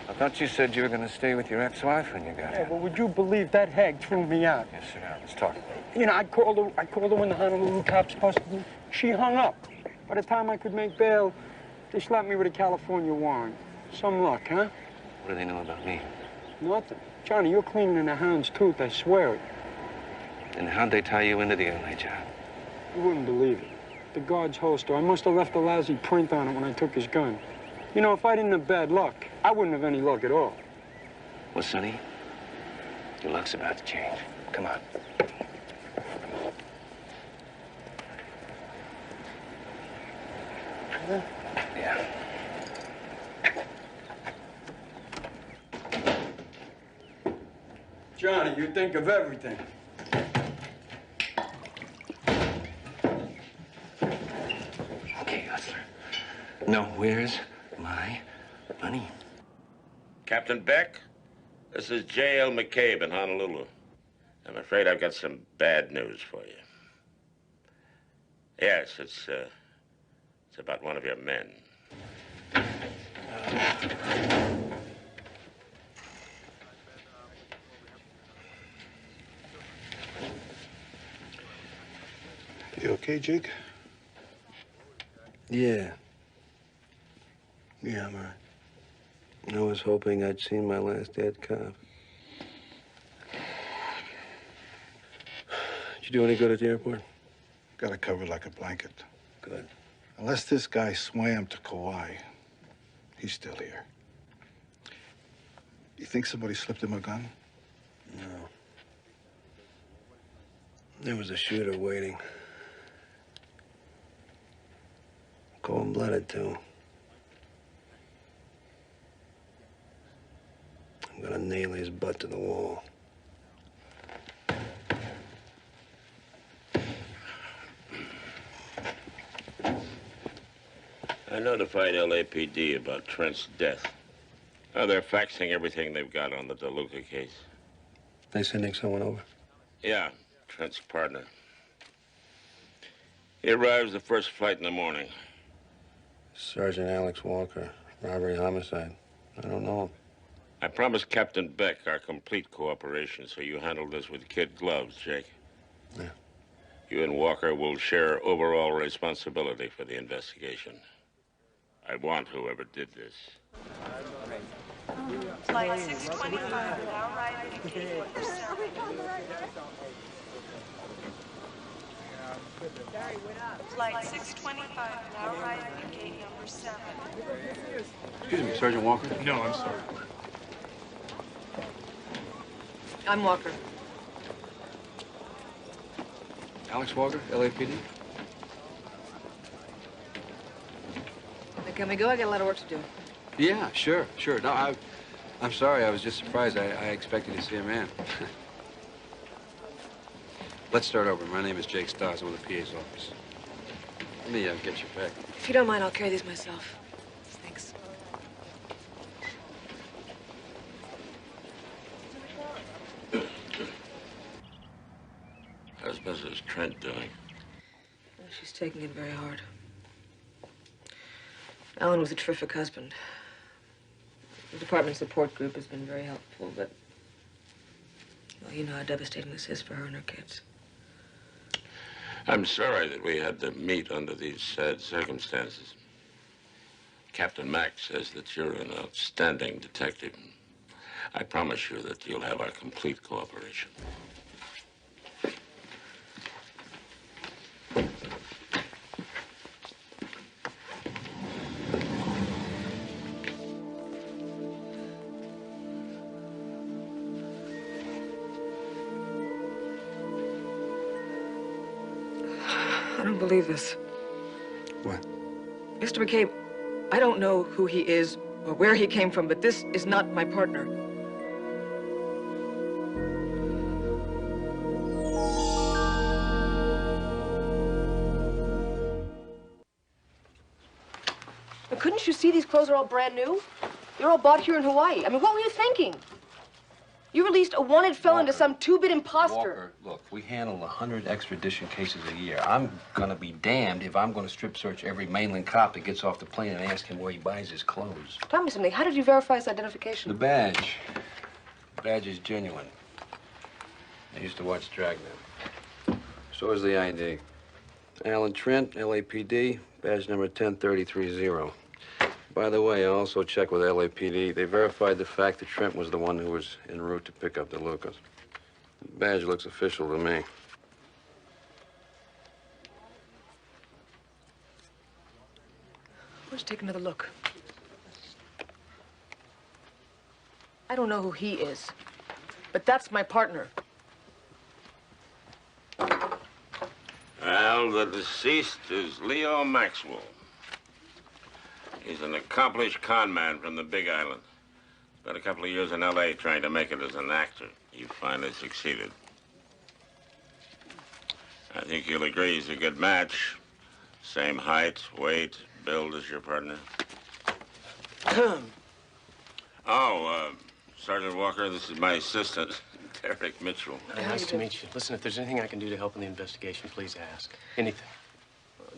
I thought you said you were going to stay with your ex-wife when you got Yeah, here. well, would you believe that hag threw me out? Yes, sit down. Let's talk. You know, I called her when the Honolulu cops busted me. She hung up. By the time I could make bail, they slapped me with a California warrant. Some luck, huh? What do they know about me? Nothing. Johnny, you're cleaner than a hound's tooth, I swear it. And how'd they tie you into the L.A. job? You wouldn't believe it. The guard's holster. I must have left a lousy print on it when I took his gun. You know, if I didn't have bad luck, I wouldn't have any luck at all. Well, Sonny, your luck's about to change. Come on. Yeah. Johnny, you think of everything. Okay, hustler. Now, where's my money? Captain Beck, this is J.L. McCabe in Honolulu. I'm afraid I've got some bad news for you. Yes, it's about one of your men. You okay, Jake? Yeah. Yeah, I'm all right. I was hoping I'd seen my last dead cop. Did you do any good at the airport? Got it covered like a blanket. Good. Unless this guy swam to Kauai, he's still here. You think somebody slipped him a gun? No. There was a shooter waiting. Cold-blooded, too. I'm gonna nail his butt to the wall. I notified LAPD about Trent's death. Oh, they're faxing everything they've got on the DeLuca case. They sending someone over? Yeah, Trent's partner. He arrives the first flight in the morning. Sergeant Alex Walker, robbery, homicide. I don't know. I promised Captain Beck our complete cooperation, so you handle this with kid gloves, Jake. Yeah. You and Walker will share overall responsibility for the investigation. I want whoever did this. Flight 625 now arriving at gate number 7. Flight 625 now arriving at gate number 7. Excuse me, Sergeant Walker? No, I'm sorry. I'm Walker. Alex Walker, LAPD? Can we go? I got a lot of work to do. Yeah, sure. No, I'm sorry. I was just surprised. I expected to see a man. Let's start over. My name is Jake Stiles. I'm with the PA's office. Let me get your pack. If you don't mind, I'll carry these myself. Thanks. How's Mrs. Trent doing? Well, she's taking it very hard. Alan was a terrific husband. The department support group has been very helpful, but, well, you know how devastating this is for her and her kids. I'm sorry that we had to meet under these sad circumstances. Captain Mack says that you're an outstanding detective. I promise you that you'll have our complete cooperation. I don't believe this. What? Mr. McCabe, I don't know who he is or where he came from, but this is not my partner. But couldn't you see these clothes are all brand new? They're all bought here in Hawaii. I mean, what were you thinking? You released a wanted felon to some two-bit imposter. Walker, look, we handle 100 extradition cases a year. I'm gonna be damned if I'm gonna strip search every mainland cop that gets off the plane and ask him where he buys his clothes. Tell me something. How did you verify his identification? The badge. The badge is genuine. I used to watch Dragnet. So is the ID. Alan Trent, LAPD, badge number 10330. By the way, I also checked with LAPD. They verified the fact that Trent was the one who was en route to pick up the Lucas. The badge looks official to me. Let's take another look. I don't know who he is, but that's my partner. Well, the deceased is Leo Maxwell. He's an accomplished con man from the Big Island. Spent a couple of years in L.A. trying to make it as an actor. He finally succeeded. I think you'll agree he's a good match. Same height, weight, build as your partner. Sergeant Walker, this is my assistant, Derek Mitchell. Nice to meet you. Listen, if there's anything I can do to help in the investigation, please ask. Anything.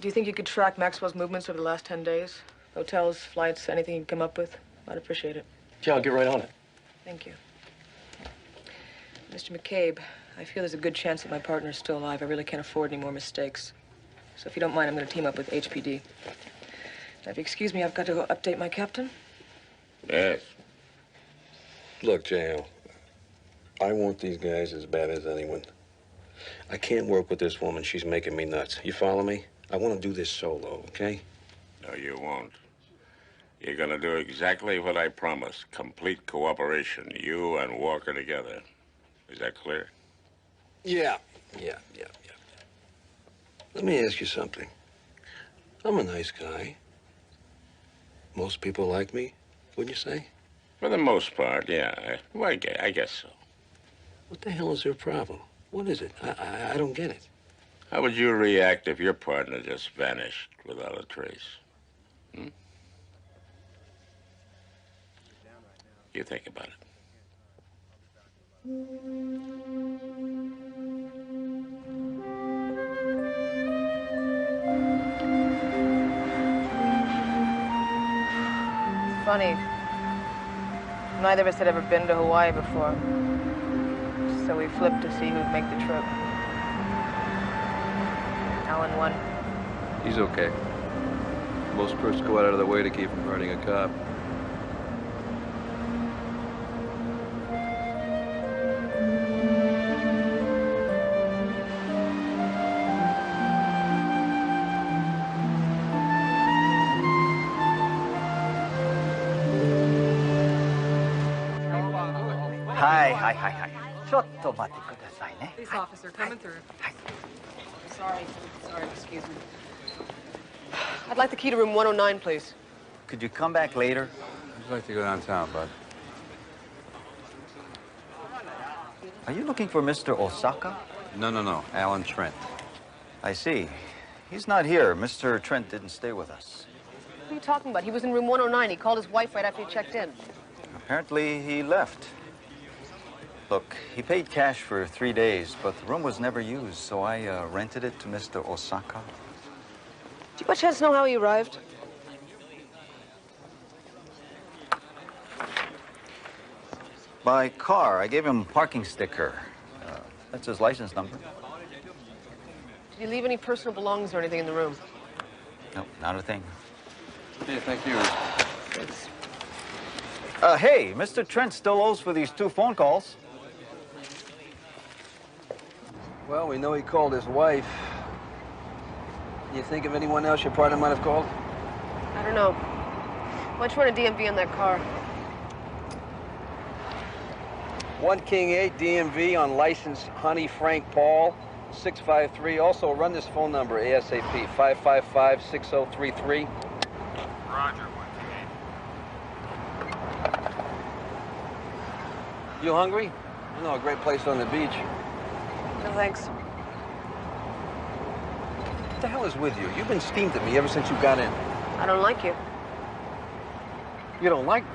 Do you think you could track Maxwell's movements over the last 10 days? Hotels, flights, anything you can come up with? I'd appreciate it. Yeah, I'll get right on it. Thank you. Mr. McCabe, I feel there's a good chance that my partner's still alive. I really can't afford any more mistakes. So if you don't mind, I'm going to team up with HPD. Now, if you excuse me, I've got to go update my captain. Yes. Look, J.L., I want these guys as bad as anyone. I can't work with this woman. She's making me nuts. You follow me? I want to do this solo, okay? No, you won't. You're gonna do exactly what I promised. Complete cooperation. You and Walker together. Is that clear? Yeah. Let me ask you something. I'm a nice guy. Most people like me, wouldn't you say? For the most part, yeah. Well, I guess so. What the hell is their problem? What is it? I don't get it. How would you react if your partner just vanished without a trace? You think about it. funny. Neither of us had ever been to Hawaii before. So we flipped to see who'd make the trip. Alan won. He's okay. Most crooks go out of their way to keep from hurting a cop. Hi. ちょっと待ってくださいね。 Police officer, coming through. Sorry, excuse me. I'd like the key to room 109, please. Could you come back later? I'd like to go downtown, bud. Are you looking for Mr. Osaka? No. Alan Trent. I see. He's not here. Mr. Trent didn't stay with us. What are you talking about? He was in room 109. He called his wife right after he checked in. Apparently, he left. Look, he paid cash for 3 days, but the room was never used, so I rented it to Mr. Osaka. Do you by chance know how he arrived? By car. I gave him a parking sticker. That's his license number. Did you leave any personal belongings or anything in the room? No, not a thing. Hey, thank you. Thanks. Hey, Mr. Trent still owes for these 2 phone calls. Well, we know he called his wife. You think of anyone else your partner might have called? I don't know. Why don't you run a DMV on that car? 1 King 8 DMV on license Honey Frank Paul 653. Also run this phone number ASAP 555-6033. Roger, 1 King 8. You hungry? I know a great place on the beach. No, thanks. What the hell is with you? You've been steamed at me ever since you got in. I don't like you. You don't like me?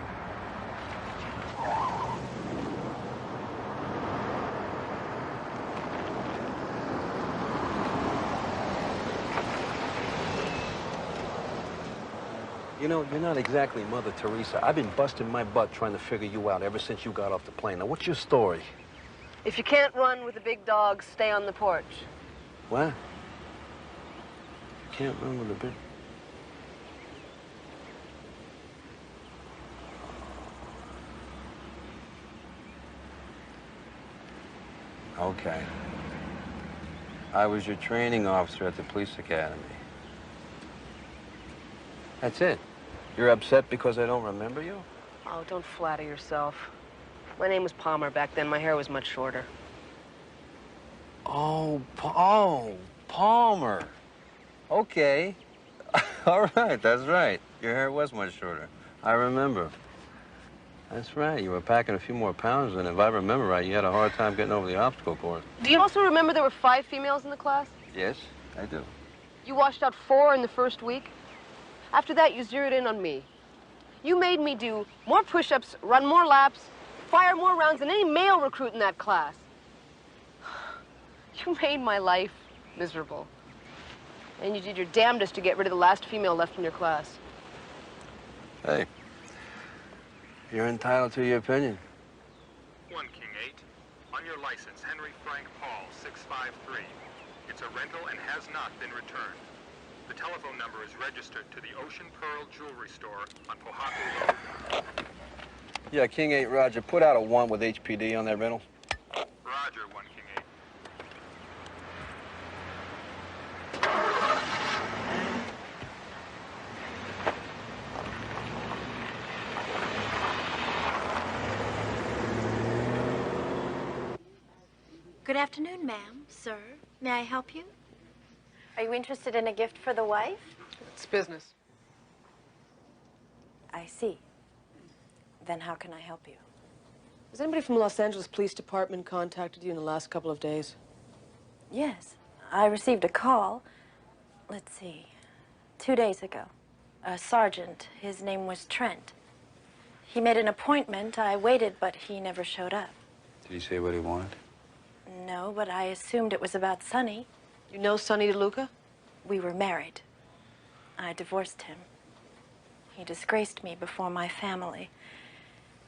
You know, you're not exactly Mother Teresa. I've been busting my butt trying to figure you out ever since you got off the plane. Now, what's your story? If you can't run with the big dog, stay on the porch. What? You can't run with a big... Okay. I was your training officer at the police academy. That's it. You're upset because I don't remember you? Oh, don't flatter yourself. My name was Palmer back then. My hair was much shorter. Oh, Palmer. Okay. All right, that's right. Your hair was much shorter. I remember. That's right. You were packing a few more pounds, and if I remember right, you had a hard time getting over the obstacle course. Do you also remember there were 5 females in the class? Yes, I do. You washed out 4 in the first week. After that, you zeroed in on me. You made me do more push-ups, run more laps, fire more rounds than any male recruit in that class. You made my life miserable. And you did your damnedest to get rid of the last female left in your class. Hey, you're entitled to your opinion. 1 King 8. On your license, Henry Frank Paul 653. It's a rental and has not been returned. The telephone number is registered to the Ocean Pearl Jewelry Store on Pohaku Road. Yeah, King 8, Roger. Put out a 1 with HPD on that rental. Roger, 1 King 8. Good afternoon, ma'am, sir. May I help you? Are you interested in a gift for the wife? It's business. I see. Then how can I help you? Has anybody from the Los Angeles Police Department contacted you in the last couple of days? Yes, I received a call. Let's see, 2 days ago. A sergeant, his name was Trent. He made an appointment. I waited, but he never showed up. Did he say what he wanted? No, but I assumed it was about Sonny. You know Sonny DeLuca? We were married. I divorced him. He disgraced me before my family.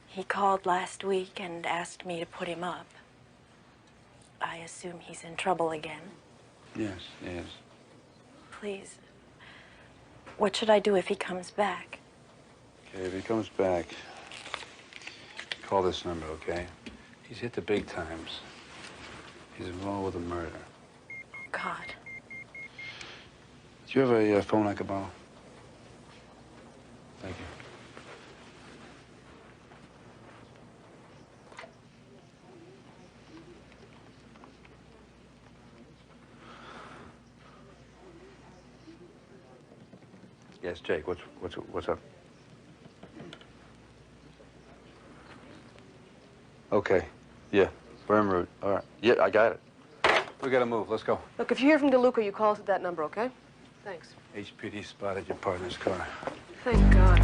He called last week and asked me to put him up. I assume he's in trouble again. Yes, yes. Please, what should I do if he comes back? Okay, if he comes back, call this number, okay? He's hit the big times. He's involved with a murder. God. Do you have a phone I could borrow? Thank you. Yes, Jake, what's up? Okay, yeah, we're en route. All right, yeah, I got it. We gotta move, let's go. Look, if you hear from DeLuca, you call us at that number, okay? Thanks. HPD spotted your partner's car. Thank God.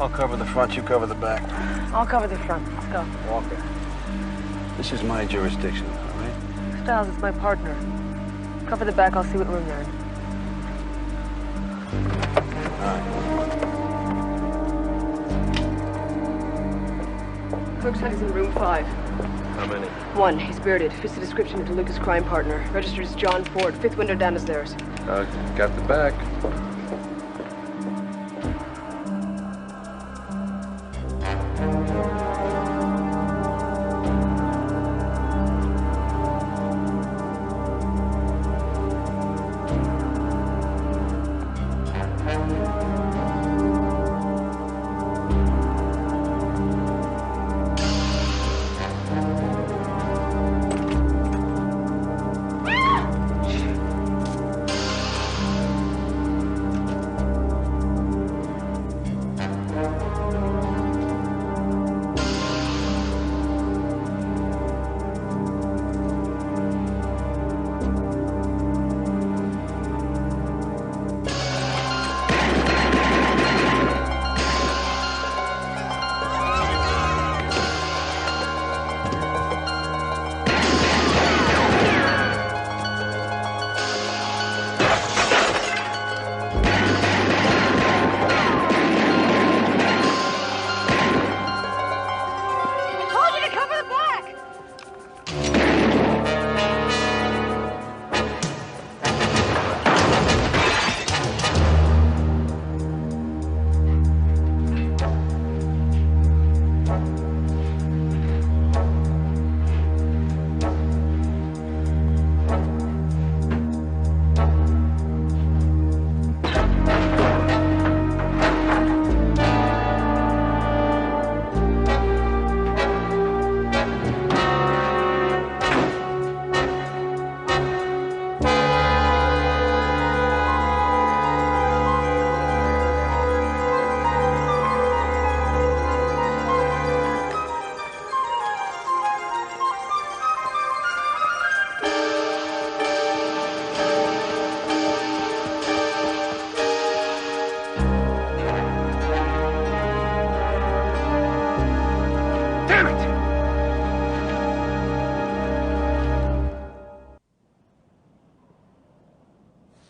I'll cover the front, you cover the back. I'll cover the front. Let's go. Walker. This is my jurisdiction, all right? Styles, it's my partner. Cover the back, I'll see what room they're in. All right. Clerk said he's in room 5. How many? 1. He's bearded. Fits the description of DeLuca's crime partner. Registered as John Ford. 5th window down is theirs. Got the back.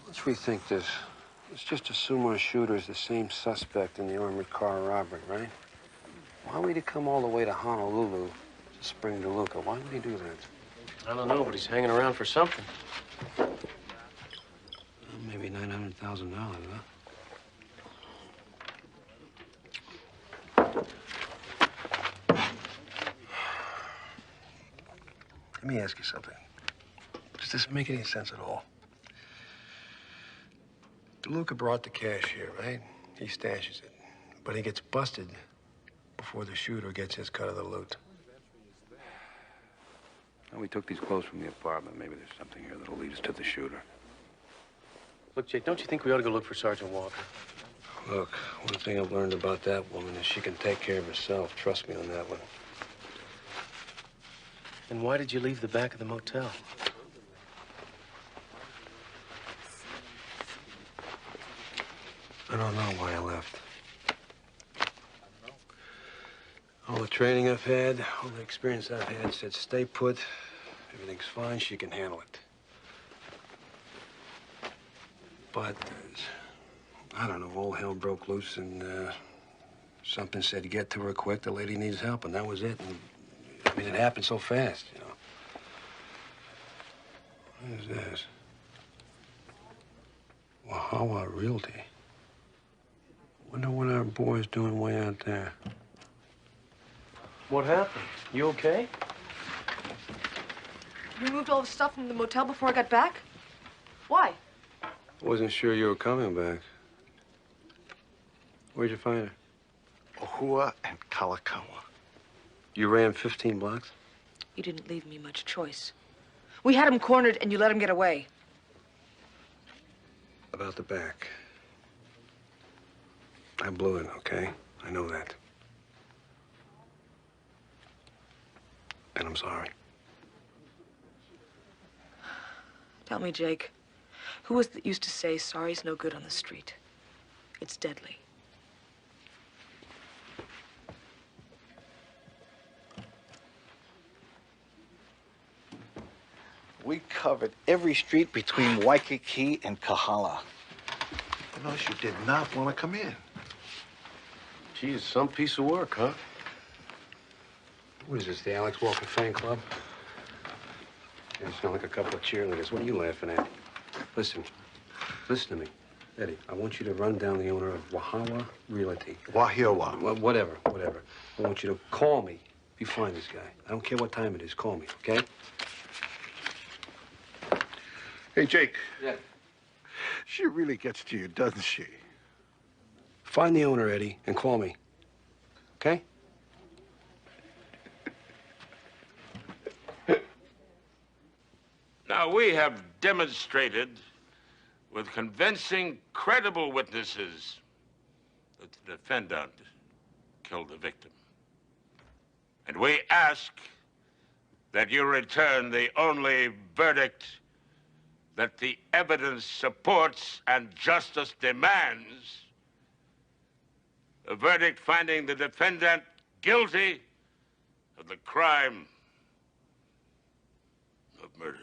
Let's rethink this. Let's just assume our shooter is the same suspect in the armored car robbery, right? Why would he come all the way to Honolulu to Spring DeLuca? Why would he do that? I don't know, but he's hanging around for something. Well, maybe $900,000, huh? Let me ask you something. Does this make any sense at all? DeLuca brought the cash here, right? He stashes it. But he gets busted before the shooter gets his cut of the loot. Well, we took these clothes from the apartment. Maybe there's something here that'll lead us to the shooter. Look, Jake, don't you think we ought to go look for Sergeant Walker? Look, one thing I've learned about that woman is she can take care of herself. Trust me on that one. And why did you leave the back of the motel? I don't know why I left. All the training I've had, all the experience I've had said stay put. Everything's fine. She can handle it. But, I don't know, all hell broke loose and something said get to her quick. The lady needs help, and that was it. And, I mean, it happened so fast, you know. What is this? Wahawa Realty. Wonder what our boy's doing way out there. What happened? You okay? You moved all the stuff from the motel before I got back? Why? Wasn't sure you were coming back. Where'd you find her? Ohua and Kalakaua. You ran 15 blocks? You didn't leave me much choice. We had him cornered and you let him get away. About the back. I blew it, okay? I know that. And I'm sorry. Tell me, Jake, who was it that used to say sorry's no good on the street? It's deadly. We covered every street between Waikiki and Kahala. You know, she did not want to come in. Geez, some piece of work, huh? What is this, the Alex Walker fan club? You sound like a couple of cheerleaders. What are you laughing at? Listen to me. Eddie, I want you to run down the owner of Wahawa Realty. Wahiowa. Whatever. I want you to call me if you find this guy. I don't care what time it is. Call me, okay? Hey, Jake. Yeah. She really gets to you, doesn't she? Find the owner, Eddie, and call me. Okay? Now, we have demonstrated with convincing, credible witnesses that the defendant killed the victim. And we ask that you return the only verdict that the evidence supports and justice demands, a verdict finding the defendant guilty of the crime of murder.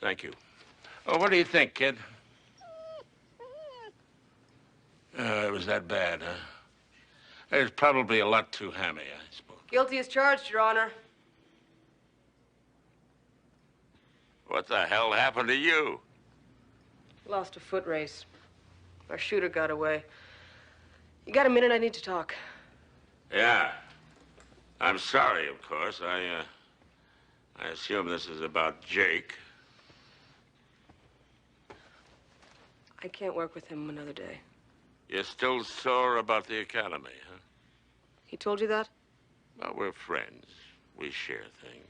Thank you. Oh, what do you think, kid? It was that bad, huh? It was probably a lot too hammy, I suppose. Guilty as charged, Your Honor. What the hell happened to you? Lost a foot race. Our shooter got away. You got a minute? I need to talk. Yeah. I'm sorry, of course. I assume this is about Jake. I can't work with him another day. You're still sore about the academy, huh? He told you that? Well, we're friends. We share things.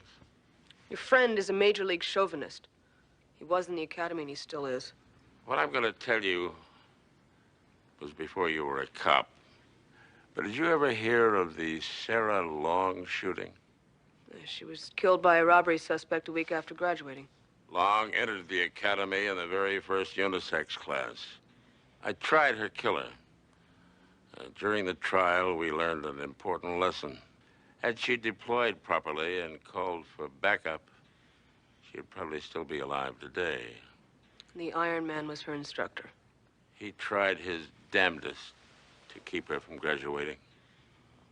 Your friend is a major league chauvinist. He was in the academy and he still is. What I'm going to tell you was before you were a cop. But did you ever hear of the Sarah Long shooting? She was killed by a robbery suspect a week after graduating. Long entered the academy in the very first unisex class. I tried her killer. During the trial, we learned an important lesson. Had she deployed properly and called for backup, she'd probably still be alive today. The Iron Man was her instructor. He tried his damnedest to keep her from graduating.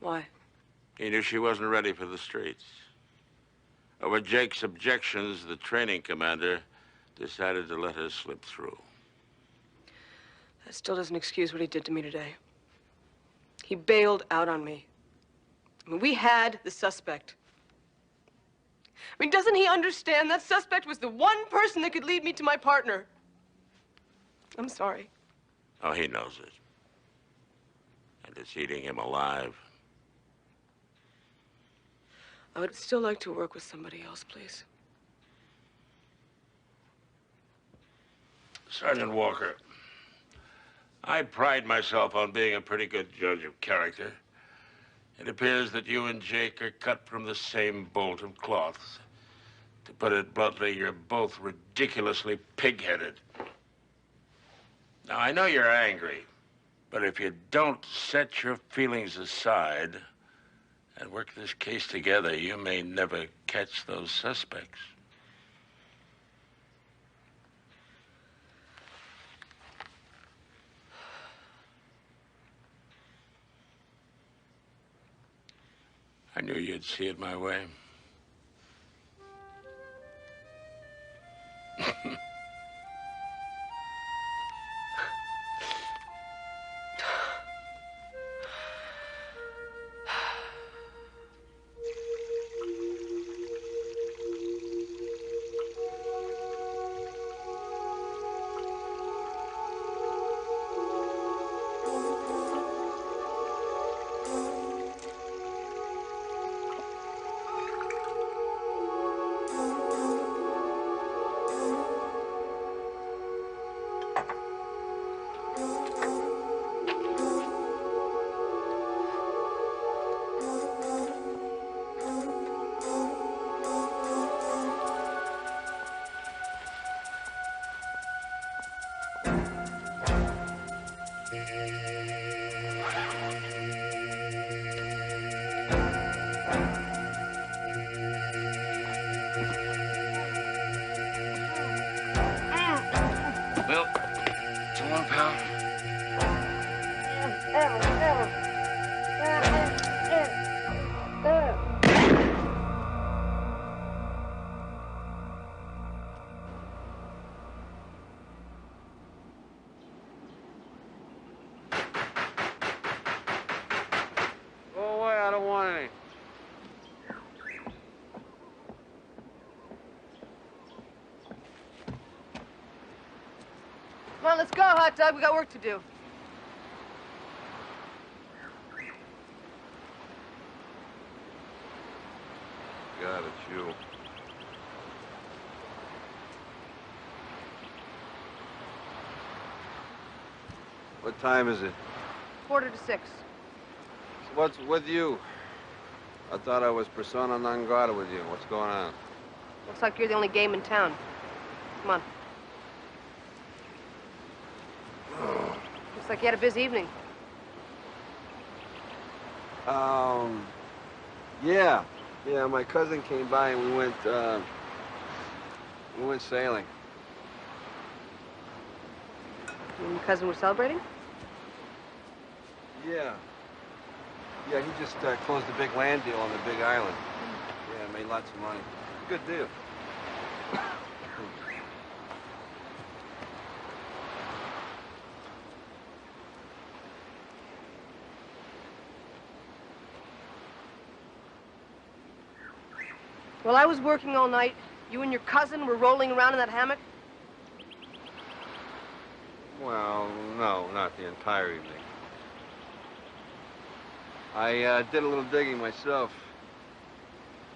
Why? He knew she wasn't ready for the streets. Over Jake's objections, the training commander decided to let her slip through. That still doesn't excuse what he did to me today. He bailed out on me. I mean, we had the suspect. I mean, doesn't he understand that suspect was the one person that could lead me to my partner? I'm sorry. Oh, he knows it. And it's eating him alive. I would still like to work with somebody else, please. Sergeant Walker, I pride myself on being a pretty good judge of character. It appears that you and Jake are cut from the same bolt of cloth. To put it bluntly, you're both ridiculously pig-headed. Now, I know you're angry. But if you don't set your feelings aside and work this case together, you may never catch those suspects. I knew you'd see it my way. Well, so long, pal. Go away, I don't want any. Come on, let's go, hot dog. We got work to do. God, it's you. What time is it? 5:45. What's with you? I thought I was persona non grata with you. What's going on? Looks like you're the only game in town. Come on. Looks like you had a busy evening. Yeah. Yeah, my cousin came by and we went sailing. You and your cousin were celebrating? Yeah. Yeah, he just closed a big land deal on the Big Island. Yeah, made lots of money. Good deal. While I was working all night, you and your cousin were rolling around in that hammock? Well, no, not the entire evening. I did a little digging myself.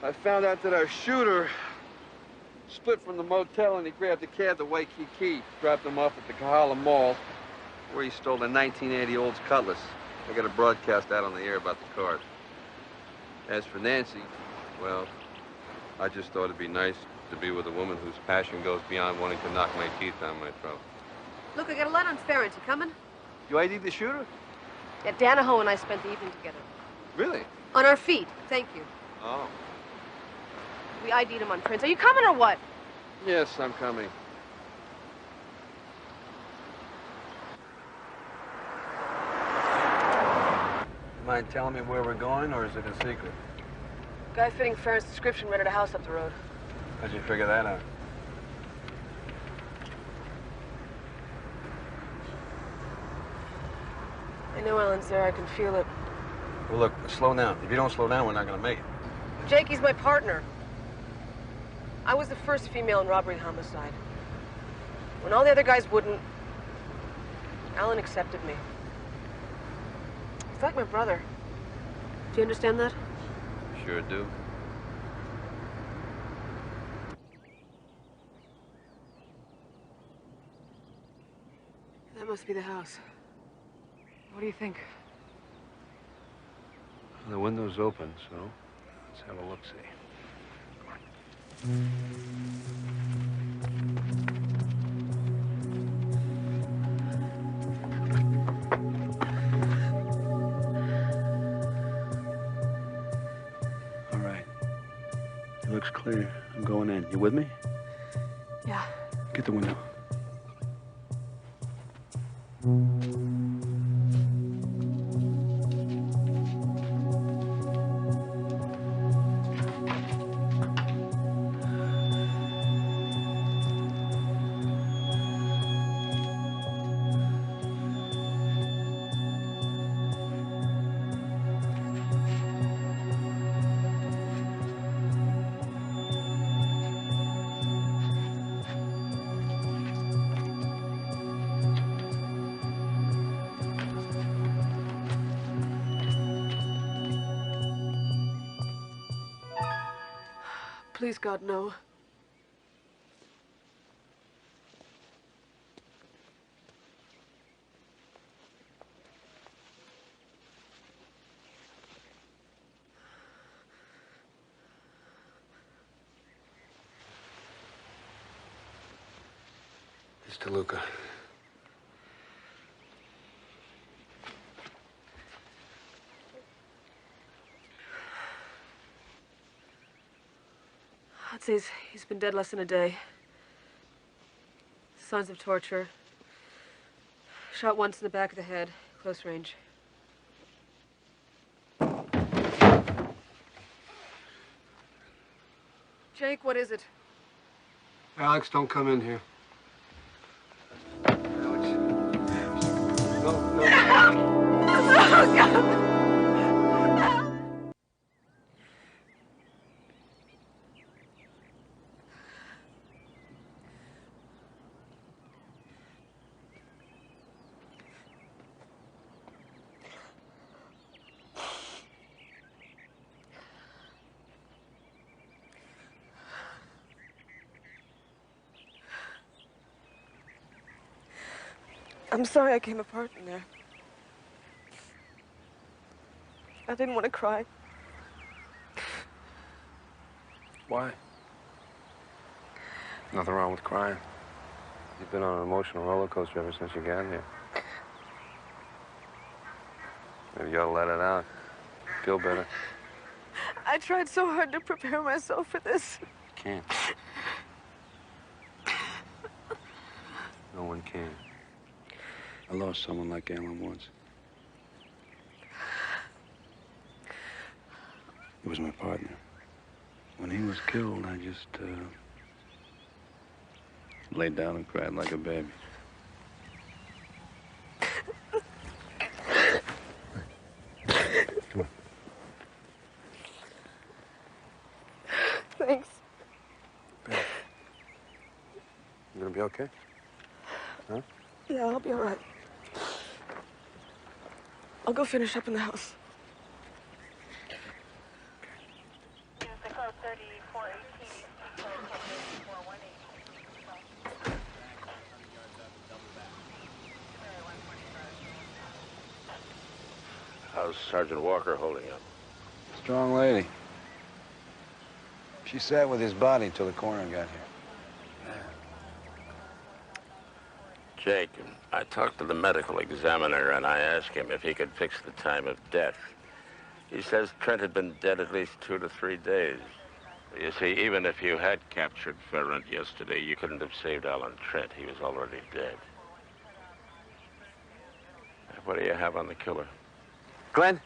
I found out that our shooter split from the motel and he grabbed a cab to Waikiki, dropped him off at the Kahala Mall, where he stole a 1980 Olds Cutlass. I got a broadcast out on the air about the car. As for Nancy, well, I just thought it'd be nice to be with a woman whose passion goes beyond wanting to knock my teeth down my throat. Look, I got a light on Ferret. You coming? You ID'd the shooter? Yeah, Danaho and I spent the evening together. Really? On our feet. Thank you. Oh. We ID'd him on prints. Are you coming or what? Yes, I'm coming. Mind telling me where we're going, or is it a secret? Guy fitting Ferret's description rented a house up the road. How'd you figure that out? I know Alan's there. I can feel it. Well, look, slow down. If you don't slow down, we're not gonna make it. Jakey's my partner. I was the first female in robbery and homicide. When all the other guys wouldn't, Alan accepted me. He's like my brother. Do you understand that? Sure do. That must be the house. What do you think? The window's open, so let's have a look-see. Looks clear. I'm going in. You with me? Yeah. Get the window. Please, God, no. It's DeLuca. I'd say he's been dead less than a day. Signs of torture. Shot once in the back of the head, close range. Jake, what is it? Alex, don't come in here. Alex. No. Oh, God. I'm sorry I came apart in there. I didn't want to cry. Why? Nothing wrong with crying. You've been on an emotional roller coaster ever since you got here. Maybe you ought to let it out. Feel better. I tried so hard to prepare myself for this. Can't. No one can. I lost someone like Alan once. He was my partner. When he was killed, I just laid down and cried like a baby. Come on. Thanks. You gonna be okay? Huh? Yeah, I'll be all right. I'll go finish up in the house. How's Sergeant Walker holding up? Strong lady. She sat with his body till the coroner got here. Jake, I talked to the medical examiner and I asked him if he could fix the time of death. He says Trent had been dead at least 2 to 3 days. You see, even if you had captured Ferrand yesterday, you couldn't have saved Alan Trent. He was already dead. What do you have on the killer? Glenn?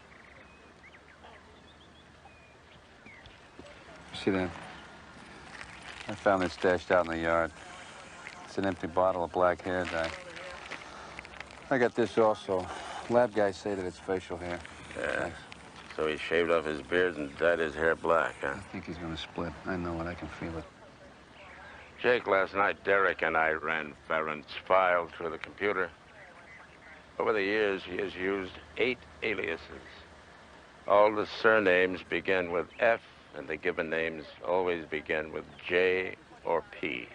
See that? I found it stashed out in the yard. It's an empty bottle of black hair dye. I got this also. Lab guys say that it's facial hair. Yeah. So he shaved off his beard and dyed his hair black, huh? I think he's gonna split. I know it. I can feel it. Jake, last night, Derek and I ran Ferrand's file through the computer. Over the years, he has used 8 aliases. All the surnames begin with F, and the given names always begin with J or P.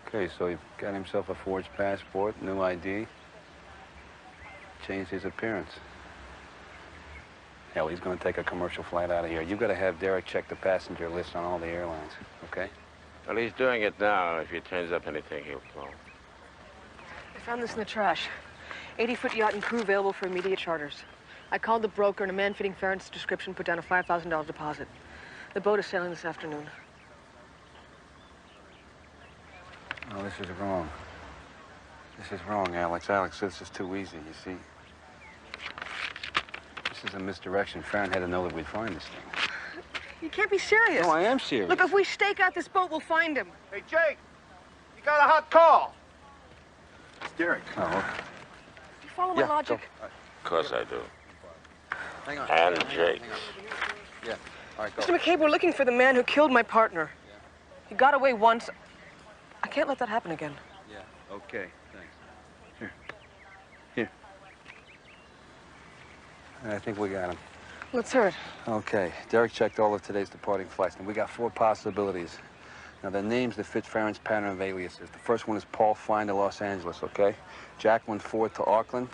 Okay, so he got himself a forged passport, new ID, changed his appearance. Hell, he's gonna take a commercial flight out of here. You gotta have Derek check the passenger list on all the airlines, okay? Well, he's doing it now. If he turns up anything, he'll call. I found this in the trash. 80-foot yacht and crew available for immediate charters. I called the broker, and a man fitting Ferrand's description put down a $5,000 deposit. The boat is sailing this afternoon. No, this is wrong. This is wrong, Alex. Alex, this is too easy, you see. This is a misdirection. Farron had to know that we'd find this thing. You can't be serious. No, I am serious. Look, if we stake out this boat, we'll find him. Hey, Jake, you got a hot call. It's Derek. Oh, okay. Do you follow my logic? Of course I do. Hang on. And Jake. Yeah. All right, go. Mr. McCabe, we're looking for the man who killed my partner. He got away once. I can't let that happen again. Yeah. Okay. Thanks. Here. Here. I think we got him. Let's hear it. Okay. Derek checked all of today's departing flights, and we got 4 possibilities. Now, they're names that fit Farron's pattern of aliases. The first one is Paul Fine to Los Angeles, okay? Jacqueline Ford to Auckland,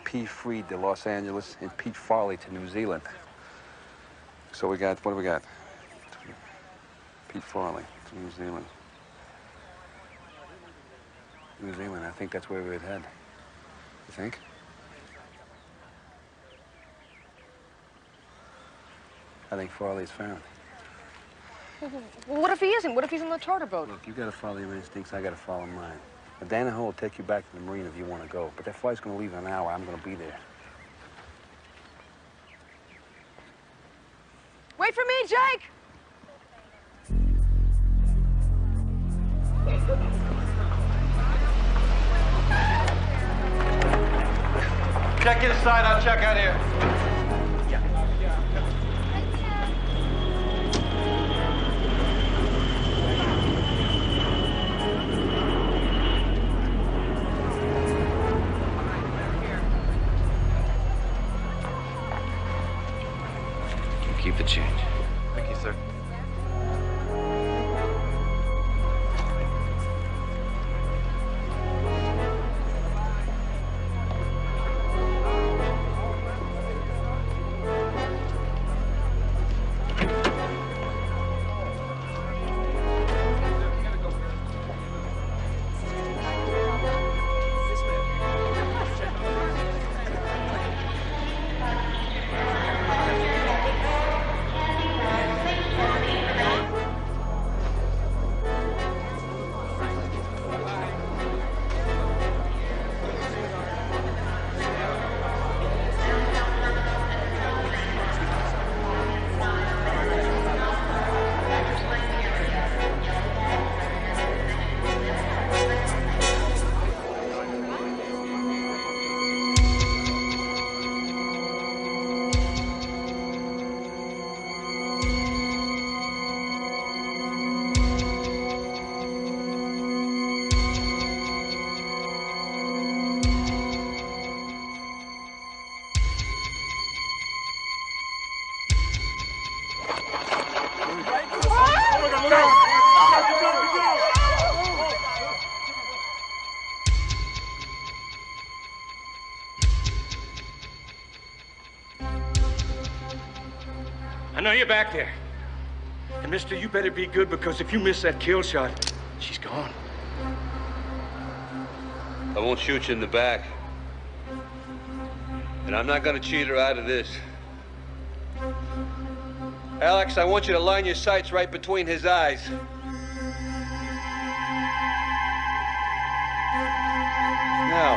P. Freed to Los Angeles, and Pete Farley to New Zealand. So we got, what do we got? Pete Farley to New Zealand. New Zealand, I think that's where we'd head. You think? I think Farley's found. What if he isn't? What if he's in the charter boat? Look, you gotta follow your instincts, I gotta follow mine. Now, Danaher will take you back to the marine if you want to go, but that flight's gonna leave in an hour. I'm gonna be there. Wait for me, Jake! Check inside, I'll check out here. Keep the change. Thank you, sir. I know you're back there. And mister, you better be good, because if you miss that kill shot, she's gone. I won't shoot you in the back. And I'm not gonna cheat her out of this. Alex, I want you to line your sights right between his eyes. Now,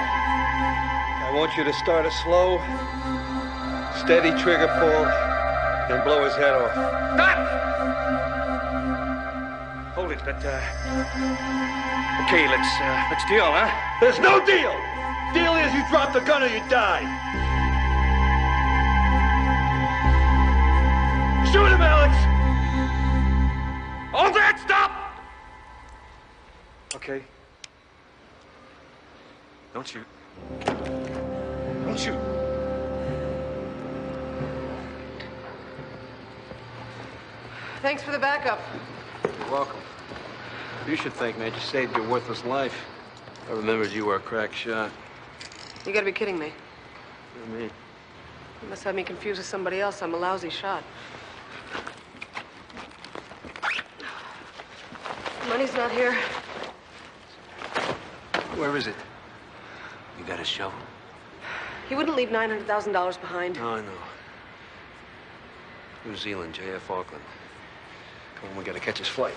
I want you to start a slow, steady trigger pull, then blow his head off. Stop! Hold it, but, okay, let's deal, huh? There's no deal! Deal is you drop the gun or you die. Shoot him, Alex! Hold that! Stop! Okay. Don't shoot. Don't shoot. Thanks for the backup. You're welcome. You should thank me. I just saved your worthless life. I remembered you were a crack shot. You gotta be kidding me. What do you mean? You must have me confused with somebody else. I'm a lousy shot. Money's not here. Where is it? You got a shovel? He wouldn't leave $900,000 behind. No, I know. New Zealand, JF Auckland. Come on, we gotta catch his flight.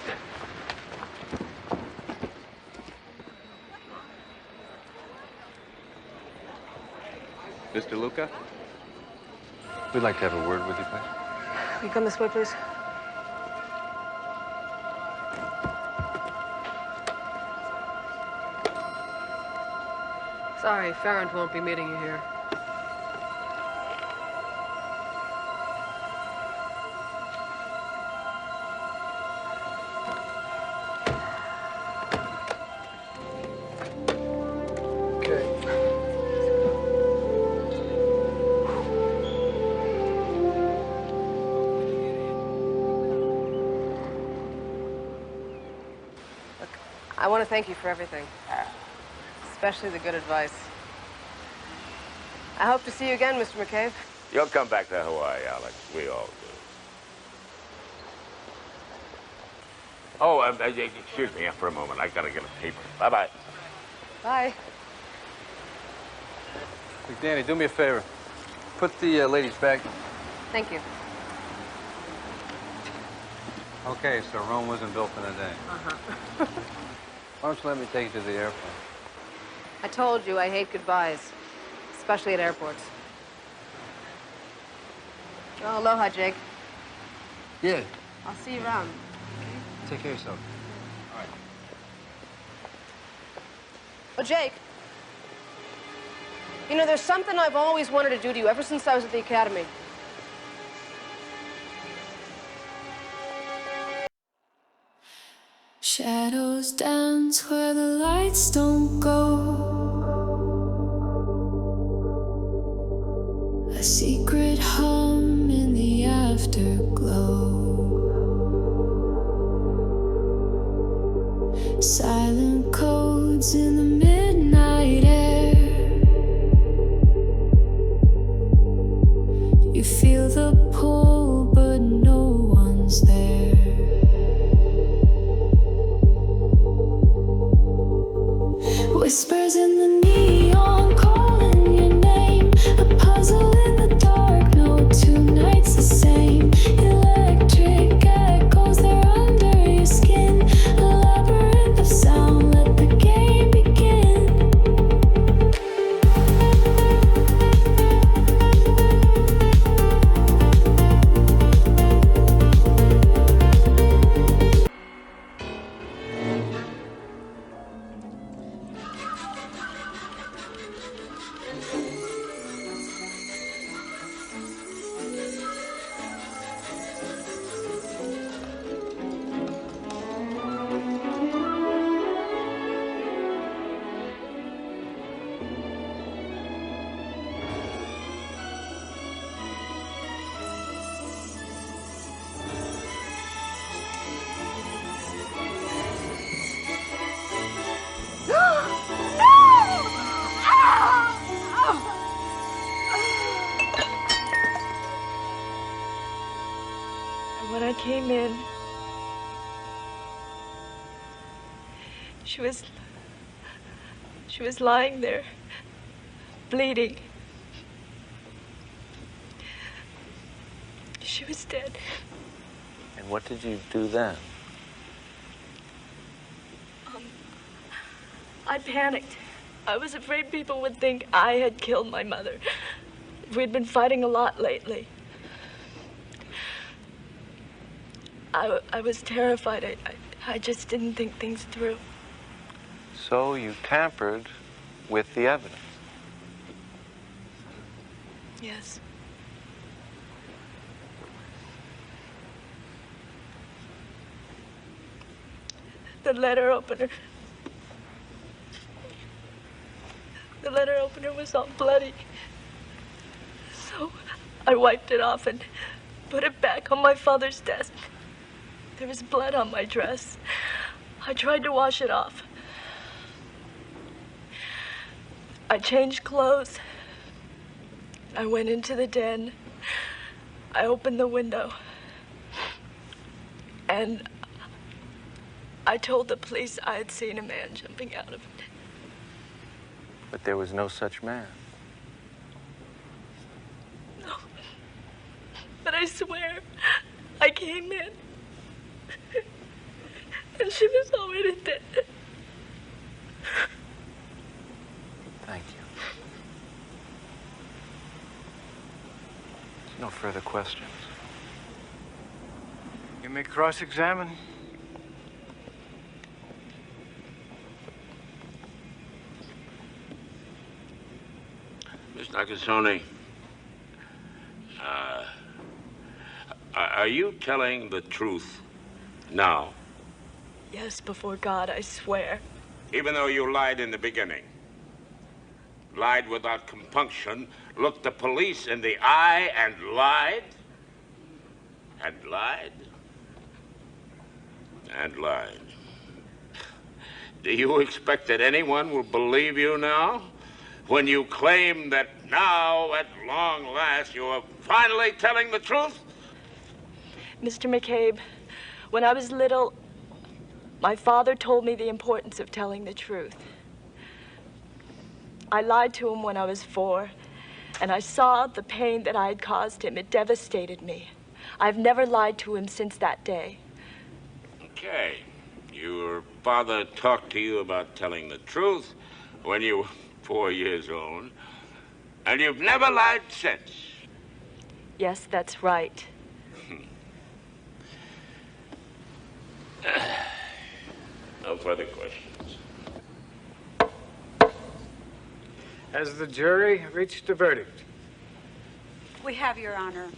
Mr. Luca? We'd like to have a word with you, please. Will you come this way, please? Sorry, Farrand won't be meeting you here. I want to thank you for everything, especially the good advice. I hope to see you again, Mr. McCabe. You'll come back to Hawaii, Alex. We all do. Oh, excuse me for a moment. I gotta get a paper. Bye-bye. Bye. Hey, Danny, do me a favor. Put the ladies back. Thank you. Okay, so Rome wasn't built in a day. Uh-huh. Why don't you let me take you to the airport? I told you I hate goodbyes, especially at airports. Oh, aloha, Jake. Yeah. I'll see you around. Take care of yourself. All right. Oh, Jake. You know, there's something I've always wanted to do to you ever since I was at the academy. Shadows dance where the lights don't go. A secret hum in the afterglow. Silent codes in the midnight air. You feel the pull, but no one's there. Whispers in the neon calling your name. A puzzle in the dark, no two nights the same. Electric echoes, they're under your skin. A labyrinth of sound, let the game begin. When I came in, she was lying there, bleeding. She was dead. And what did you do then? I panicked. I was afraid people would think I had killed my mother. We'd been fighting a lot lately. I was terrified. I just didn't think things through. So you tampered with the evidence? Yes. The letter opener. The letter opener was all bloody. So I wiped it off and put it back on my father's desk. There was blood on my dress. I tried to wash it off. I changed clothes. I went into the den. I opened the window. And I told the police I had seen a man jumping out of it. But there was no such man. No. But I swear, I came in. And she was already dead. Thank you. No further questions. You may cross-examine. Miss Nakasone, are you telling the truth now? Yes, before God, I swear. Even though you lied in the beginning? Lied without compunction, looked the police in the eye and lied? And lied? And lied. Do you expect that anyone will believe you now? When you claim that now, at long last, you are finally telling the truth? Mr. McCabe, when I was little, my father told me the importance of telling the truth. I lied to him when I was 4, and I saw the pain that I had caused him. It devastated me. I've never lied to him since that day. Okay. Your father talked to you about telling the truth when you were 4 years old, and you've never lied since. Yes, that's right. No further questions. Has the jury reached a verdict? We have, Your Honor.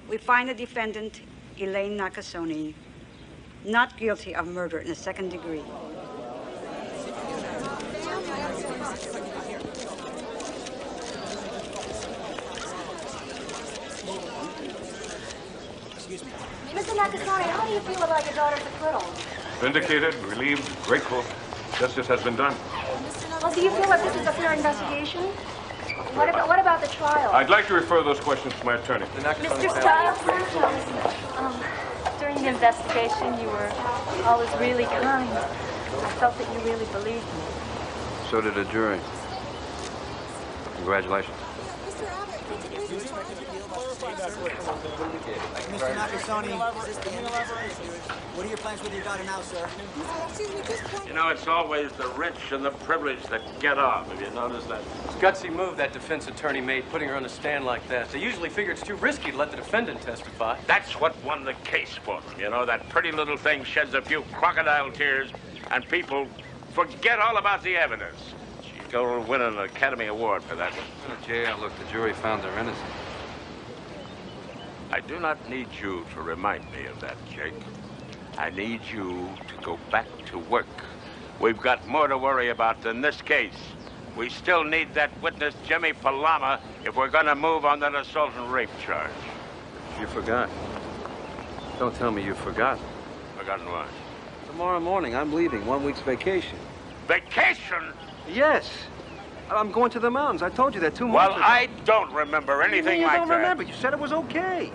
We find the defendant, Elaine Nakasone, not guilty of murder in the 2nd degree. Mr. Nakasone, how do you feel about your daughter's acquittal? Vindicated, relieved, grateful. Justice has been done. Well, do you feel that this is a fair investigation? What about the trial? I'd like to refer those questions to my attorney. Mr. Stiles? During the investigation, you were always really kind. I felt that you really believed me. So did the jury. Congratulations. Mr. Nakasone, what are your plans with your daughter now, sir? You know, it's always the rich and the privileged that get off. Have you noticed that? It's a gutsy move that defense attorney made, putting her on the stand like that. They usually figure it's too risky to let the defendant testify. That's what won the case for them. You know, that pretty little thing sheds a few crocodile tears, and people forget all about the evidence. She's going to win an Academy Award for that one. Yeah, look, the jury found her innocent. I do not need you to remind me of that, Jake. I need you to go back to work. We've got more to worry about than this case. We still need that witness, Jimmy Palama, if we're going to move on that assault and rape charge. You forgot. Don't tell me you forgot. Forgotten what? Tomorrow morning, I'm leaving. 1 week's vacation. Vacation? Yes. I'm going to the mountains. I told you that 2 months ago. Well, I don't remember anything like that. You don't remember? You said it was okay.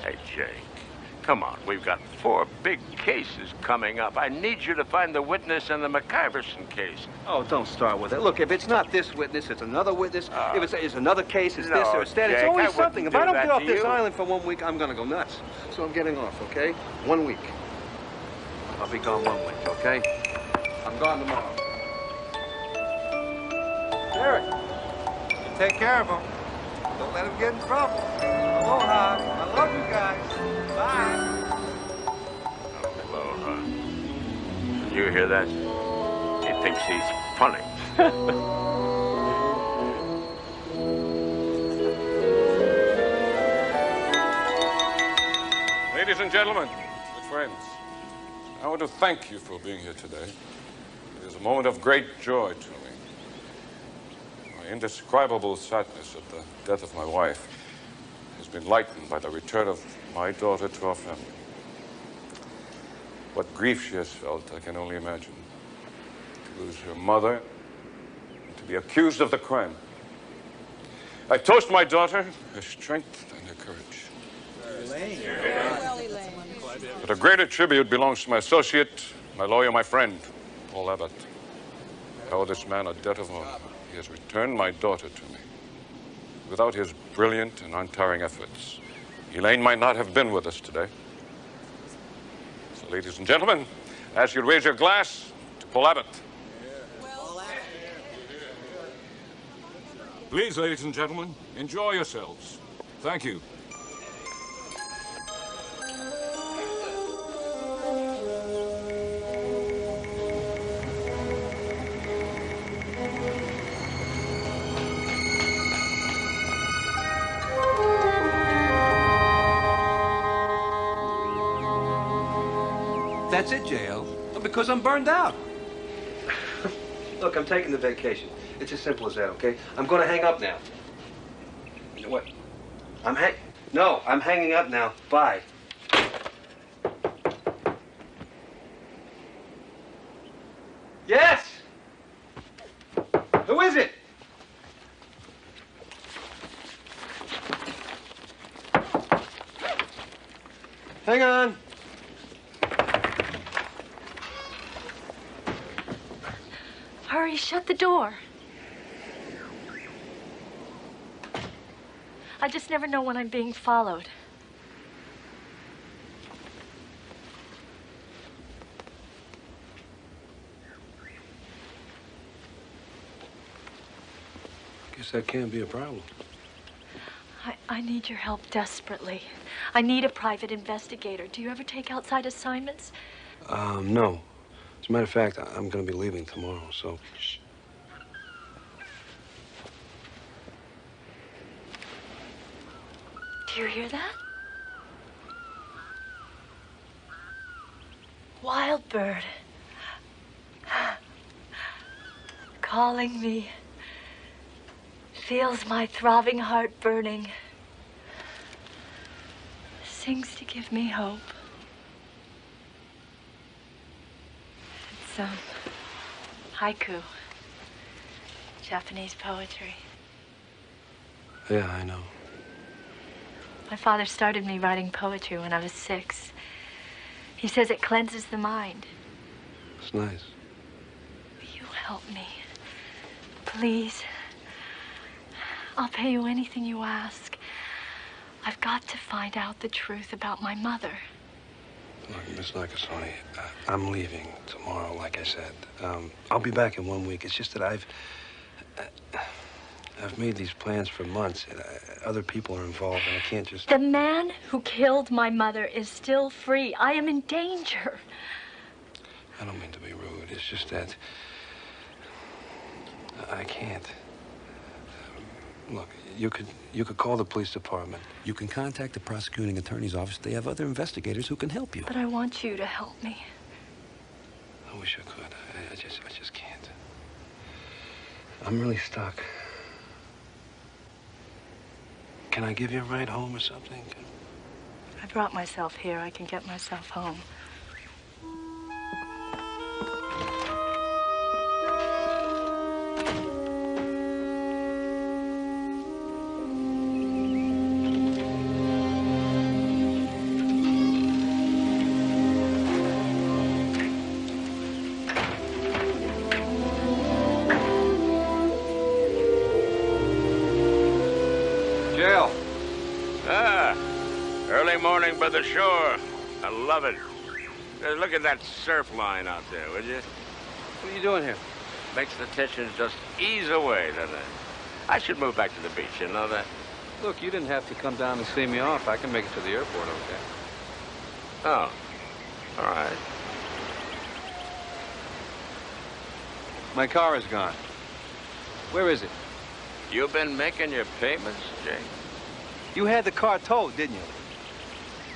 Hey, Jake, come on. We've got 4 big cases coming up. I need you to find the witness in the McIverson case. Oh, don't start with it. Look, if it's not this witness, it's another witness. If it's another case, it's this or it's that. It's Jake, always something. If I don't get off this you. island for 1 week, I'm going to go nuts. So I'm getting off, okay? 1 week. I'll be gone 1 week, okay? I'm gone tomorrow. Derek, take care of him. Don't let him get in trouble. Aloha. I love you guys. Bye. Aloha. You hear that? He thinks he's funny. Ladies and gentlemen, good friends, I want to thank you for being here today. It is a moment of great joy to me. My indescribable sadness at the death of my wife has been lightened by the return of my daughter to our family. What grief she has felt, I can only imagine. To lose her mother, and to be accused of the crime. I toast my daughter, her strength and her courage. But a greater tribute belongs to my associate, my lawyer, my friend, Paul Abbott. I owe this man a debt of honor. He has returned my daughter to me. Without his brilliant and untiring efforts, Elaine might not have been with us today. So, ladies and gentlemen, as you raise your glass to Paul Abbott. Please, ladies and gentlemen, enjoy yourselves. Thank you. That's it, J.L. Because I'm burned out. Look, I'm taking the vacation. It's as simple as that, okay? I'm going to hang up now. What? No, I'm hanging up now. Bye. Yes! Who is it? Hang on. Hurry, shut the door. I just never know when I'm being followed. Guess that can't be a problem. I need your help desperately. I need a private investigator. Do you ever take outside assignments? No. As a matter of fact, I'm going to be leaving tomorrow, so... Shh. Do you hear that? Wild bird. Calling me. Feels my throbbing heart burning. Sings to give me hope. It's haiku. Japanese poetry. Yeah, I know. My father started me writing poetry when I was 6. He says it cleanses the mind. It's nice. Will you help me? Please. I'll pay you anything you ask. I've got to find out the truth about my mother. Look, Miss Nakasone, I'm leaving tomorrow, like I said. I'll be back in 1 week. It's just that I've made these plans for months. Other people are involved, and I can't just... The man who killed my mother is still free. I am in danger. I don't mean to be rude. It's just that I can't. Look, you could call the police department. You can contact the prosecuting attorney's office. They have other investigators who can help you. But I want you to help me. I wish I could. I just can't. I'm really stuck. Can I give you a ride home or something? I brought myself here. I can get myself home. Morning by the shore. I love it. Look at that surf line out there, would you? What are you doing here? Makes the tension just ease away, doesn't it? I should move back to the beach, you know that? Look, you didn't have to come down and see me off. I can make it to the airport, okay? Oh, all right. My car is gone. Where is it? You've been making your payments, Jake? You had the car towed, didn't you?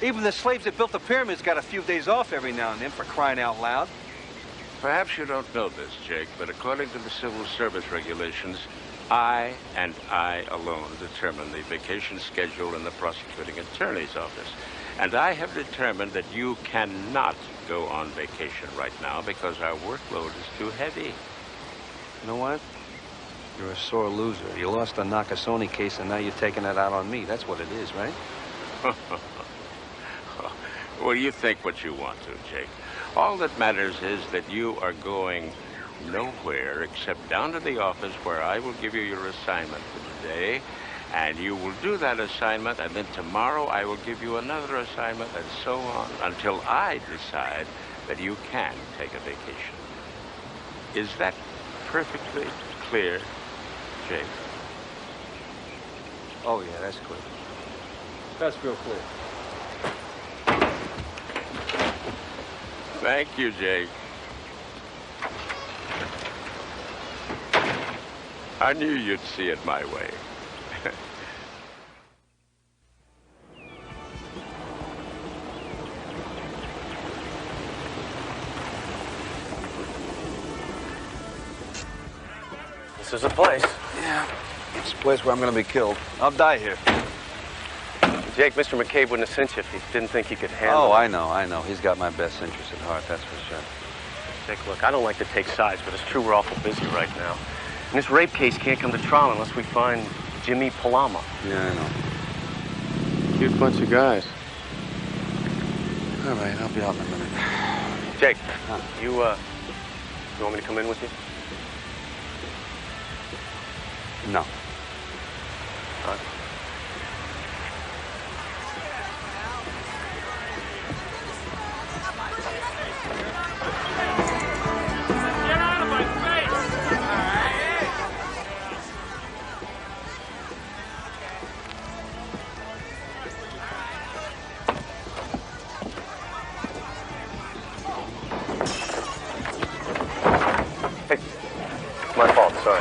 Even the slaves that built the pyramids got a few days off every now and then, for crying out loud. Perhaps you don't know this, Jake, but according to the civil service regulations, I and I alone determine the vacation schedule in the prosecuting attorney's office. And I have determined that you cannot go on vacation right now because our workload is too heavy. You know what? You're a sore loser. You lost the Nakasone case, and now you're taking it out on me. That's what it is, right? Well, you think what you want to, Jake. All that matters is that you are going nowhere except down to the office where I will give you your assignment for the day, and you will do that assignment, and then tomorrow I will give you another assignment, and so on, until I decide that you can take a vacation. Is that perfectly clear, Jake? Oh, yeah, that's clear. That's real clear. Thank you, Jake. I knew you'd see it my way. This is a place. Yeah, it's a place where I'm going to be killed. I'll die here. Jake, Mr. McCabe wouldn't have sent you if he didn't think he could handle it. Oh, I know. He's got my best interest at heart, that's for sure. Jake, look, I don't like to take sides, but it's true we're awful busy right now. And this rape case can't come to trial unless we find Jimmy Palama. Yeah, I know. Cute bunch of guys. All right, I'll be out in a minute. Jake, you want me to come in with you? No. All right. My fault, sorry.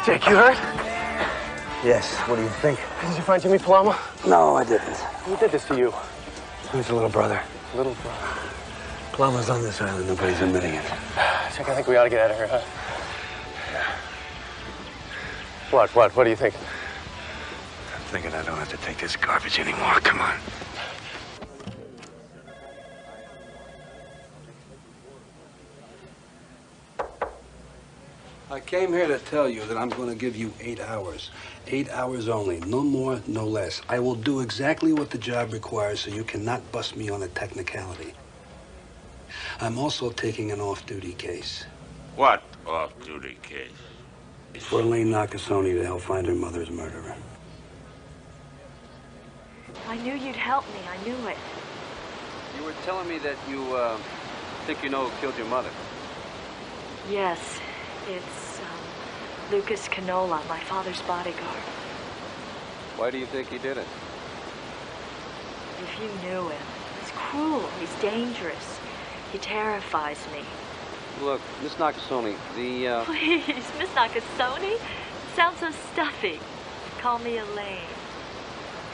Jake, you hurt? Yes, what do you think? Did you find Jimmy Palama? No, I didn't. Who did this to you? He's a little brother. Little brother. Palama's on this island. Nobody's admitting it. Jake, I think we ought to get out of here, huh? What do you think? I'm thinking I don't have to take this garbage anymore. Come on. I came here to tell you that I'm going to give you 8 hours. 8 hours only. No more, no less. I will do exactly what the job requires, so you cannot bust me on a technicality. I'm also taking an off-duty case. What off-duty case? For Elaine Nakasone to help find her mother's murderer. I knew you'd help me. I knew it. You were telling me that you think you know who killed your mother. Yes, it's Lucas Canola, my father's bodyguard. Why do you think he did it? If you knew him, he's cruel. He's dangerous. He terrifies me. Look, Miss Nakasone, the, Please, Miss Nakasone? Sounds so stuffy. Call me Elaine.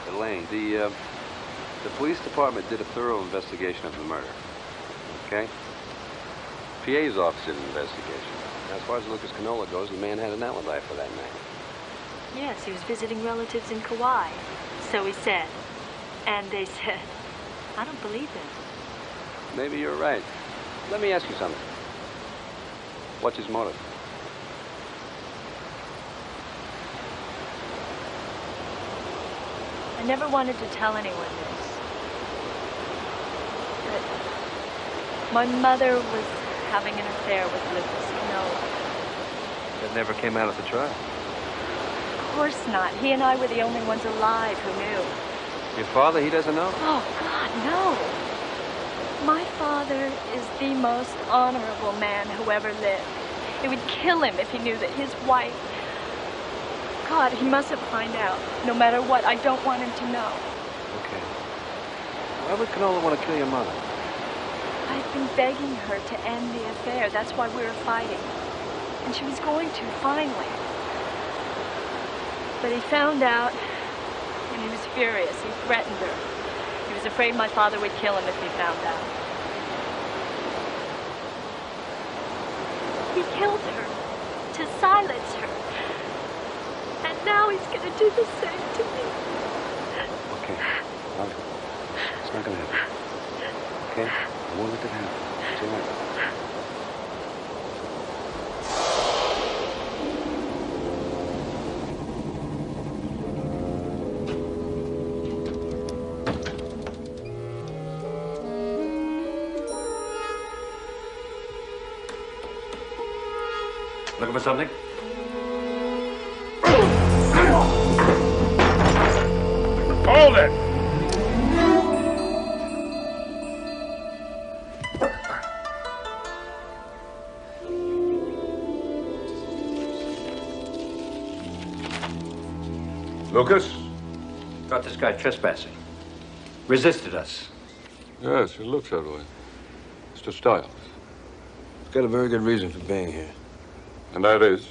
Elaine, the police department did a thorough investigation of the murder. Okay? PA's office did an investigation. As far as Lucas Canola goes, the man had an alibi for that night. Yes, he was visiting relatives in Kauai. So he said. And they said. I don't believe him. Maybe you're right. Let me ask you something. What's his motive? I never wanted to tell anyone this. But my mother was having an affair with Lucas Canola. That never came out at the trial. Of course not. He and I were the only ones alive who knew. Your father, he doesn't know? Oh, God, no. My father is the most honorable man who ever lived. It would kill him if he knew that his wife... God, he mustn't find out. No matter what, I don't want him to know. Okay. Why would Canola want to kill your mother? I've been begging her to end the affair. That's why we were fighting. And she was going to, finally. But he found out, and he was furious. He threatened her. He was afraid my father would kill him if he found out. He killed her to silence her. And now he's going to do the same to me. Okay. All right. It's not going to happen. Okay? I won't let that happen. It's all right. Looking for something? Oh, then. Lucas? Got this guy trespassing. Resisted us. Yes, it looks that way. Mr. Stiles. He's got a very good reason for being here. And that is?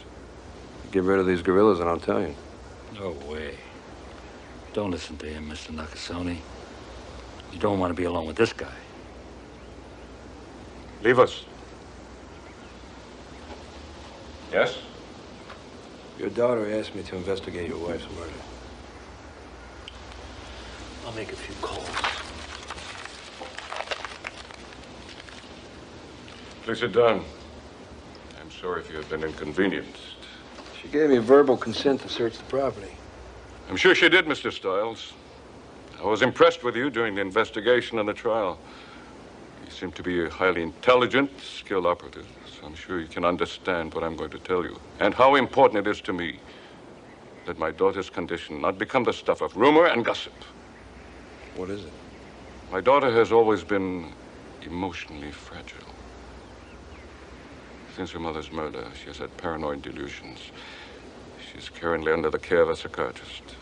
Get rid of these gorillas and I'll tell you. No way. Don't listen to him, Mr. Nakasone. You don't want to be alone with this guy. Leave us. Yes? Your daughter asked me to investigate your wife's murder. I'll make a few calls. Please sit down. I'm sorry if you have been inconvenienced. She gave me verbal consent to search the property. I'm sure she did, Mr. Stiles. I was impressed with you during the investigation and the trial. You seem to be a highly intelligent, skilled operative, so I'm sure you can understand what I'm going to tell you and how important it is to me that my daughter's condition not become the stuff of rumor and gossip. What is it? My daughter has always been emotionally fragile. Since her mother's murder, she has had paranoid delusions. She's currently under the care of a psychiatrist.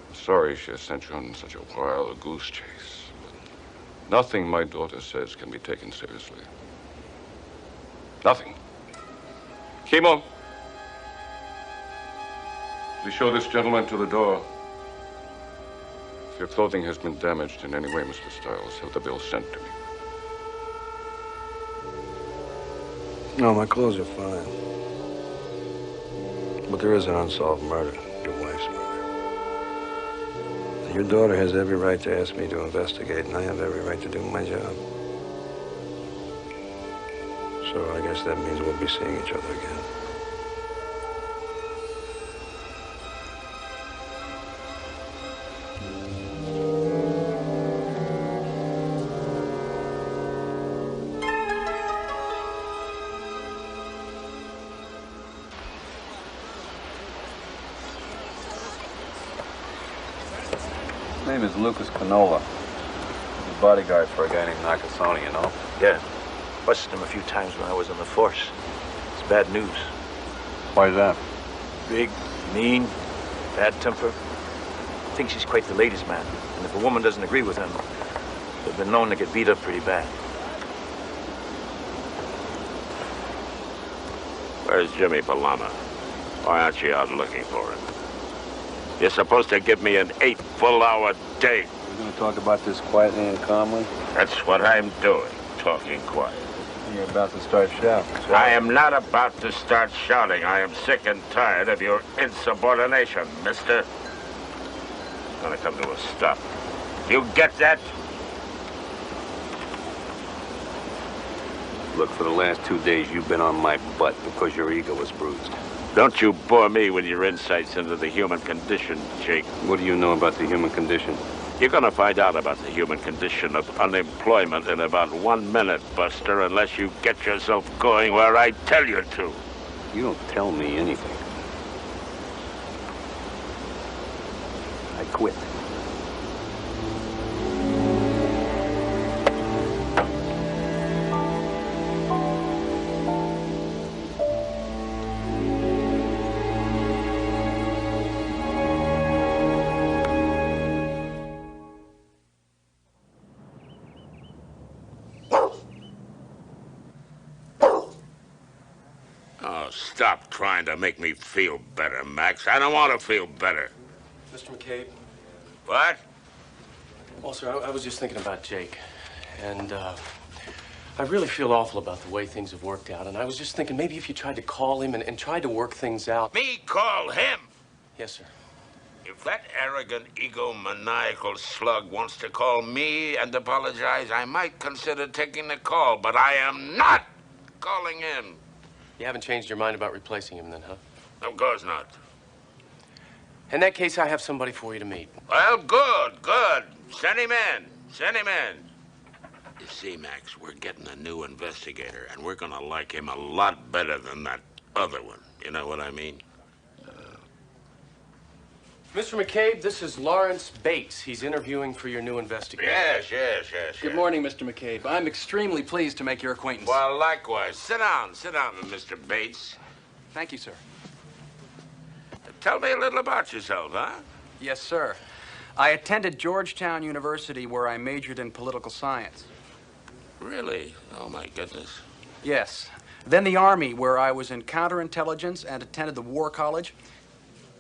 I'm sorry she has sent you on such a wild goose chase, but nothing my daughter says can be taken seriously. Nothing. Kimo, please show this gentleman to the door. If your clothing has been damaged in any way, Mr. Stiles, have the bill sent to me. No, my clothes are fine. But there is an unsolved murder, your wife's murder. And your daughter has every right to ask me to investigate, and I have every right to do my job. So I guess that means we'll be seeing each other again. His name is Lucas Canola. He's a bodyguard for a guy named Nakasone, you know? Yeah. Busted him a few times when I was on the force. It's bad news. Why is that? Big, mean, bad temper. Thinks he's quite the ladies' man. And if a woman doesn't agree with him, they've been known to get beat up pretty bad. Where's Jimmy Palama? Why aren't you out looking for him? You're supposed to give me an 8 full-hour day. We're going to talk about this quietly and calmly? That's what I'm doing, talking quiet. You're about to start shouting. I am not about to start shouting. I am sick and tired of your insubordination, mister. It's gonna come to a stop. You get that? Look, for the last 2 days, you've been on my butt because your ego was bruised. Don't you bore me with your insights into the human condition, Jake. What do you know about the human condition? You're gonna find out about the human condition of unemployment in about 1 minute, Buster, unless you get yourself going where I tell you to. You don't tell me anything. I quit. Stop trying to make me feel better, Max. I don't want to feel better. Mr. McCabe? What? Well, sir, I was just thinking about Jake. And, I really feel awful about the way things have worked out. And I was just thinking maybe if you tried to call him and tried to work things out. Me call him? Yes, sir. If that arrogant, egomaniacal slug wants to call me and apologize, I might consider taking the call, but I am not calling him. You haven't changed your mind about replacing him then, huh? Of course not. In that case, I have somebody for you to meet. Well, good. Send him in. Send him in. You see, Max, we're getting a new investigator, and we're gonna like him a lot better than that other one. You know what I mean? Mr. McCabe, this is Lawrence Bates. He's interviewing for your new investigator. Yes. Good morning, Mr. McCabe. I'm extremely pleased to make your acquaintance. Well, likewise. Sit down, Mr. Bates. Thank you, sir. Tell me a little about yourself, huh? Yes, sir. I attended Georgetown University, where I majored in political science. Really? Oh, my goodness. Yes. Then the Army, where I was in counterintelligence and attended the War College.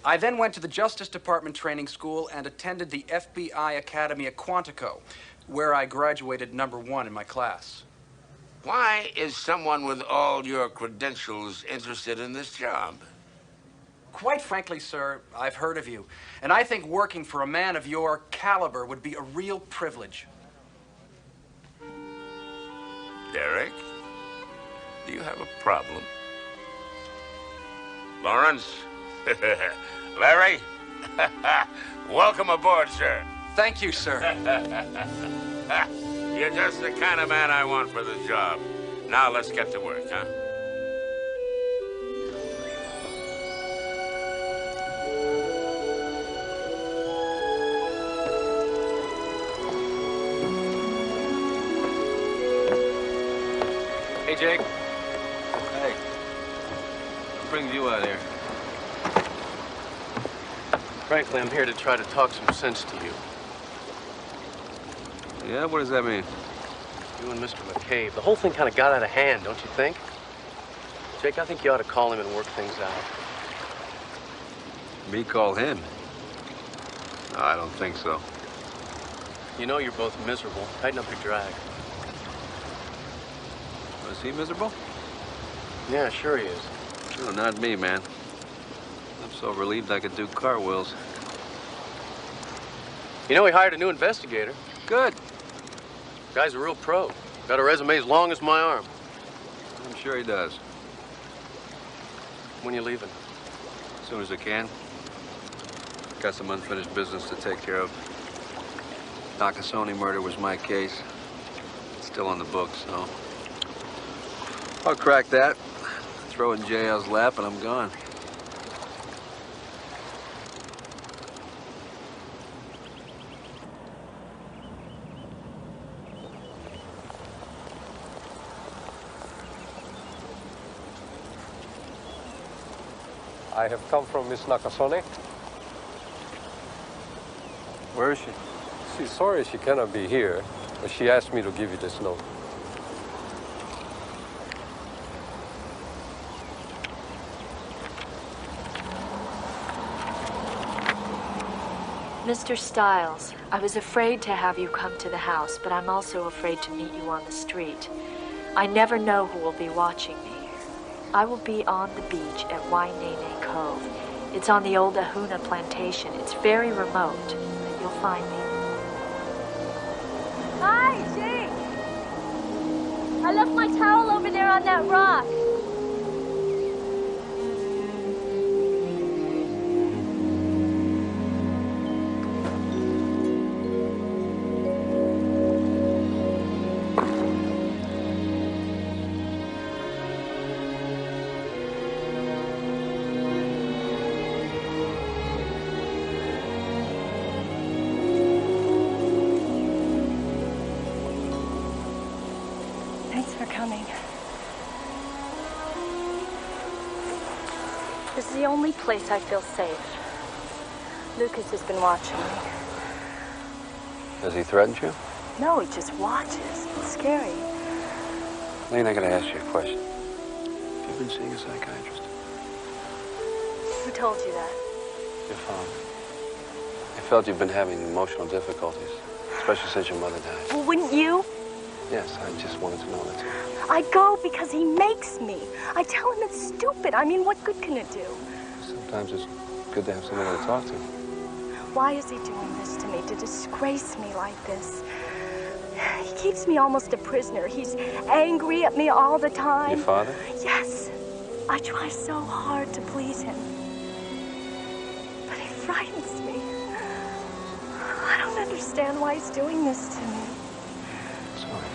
I then went to the Justice Department Training School and attended the FBI Academy at Quantico, where I graduated #1 in my class. Why is someone with all your credentials interested in this job? Quite frankly, sir, I've heard of you, and I think working for a man of your caliber would be a real privilege. Derek, do you have a problem? Lawrence? Larry? Welcome aboard, sir. Thank you, sir. You're just the kind of man I want for the job. Now let's get to work, huh? Hey, Jake. Hey. What brings you out here? Frankly, I'm here to try to talk some sense to you. Yeah? What does that mean? You and Mr. McCabe. The whole thing kind of got out of hand, don't you think? Jake, I think you ought to call him and work things out. Me call him? No, I don't think so. You know you're both miserable. Tighten up your drag. Was he miserable? Yeah, sure he is. No, not me, man. I'm so relieved I could do cartwheels. You know, he hired a new investigator. Good. Guy's a real pro. Got a resume as long as my arm. I'm sure he does. When you leaving? As soon as I can. Got some unfinished business to take care of. Nakasone murder was my case. It's still on the books, so I'll crack that, throw it in JL's lap, and I'm gone. I have come from Miss Nakasone. Where is she? She's sorry she cannot be here, but she asked me to give you this note. Mr. Stiles, I was afraid to have you come to the house, but I'm also afraid to meet you on the street. I never know who will be watching me. I will be on the beach at Wainene Cove. It's on the old Ahuna plantation. It's very remote, but you'll find me. Hi, Jake! I left my towel over there on that rock. This is the only place I feel safe. Lucas has been watching me. Has he threatened you? No, he just watches. It's scary. Lane, I gotta ask you a question. Have you been seeing a psychiatrist? Who told you that? Your father. I felt you've been having emotional difficulties, especially since your mother died. Well, wouldn't you? Yes, I just wanted to know that too. I go because he makes me. I tell him it's stupid. I mean, what good can it do? Sometimes it's good to have someone to talk to. Why is he doing this to me, to disgrace me like this? He keeps me almost a prisoner. He's angry at me all the time. Your father? Yes. I try so hard to please him. But he frightens me. I don't understand why he's doing this to me. Sorry.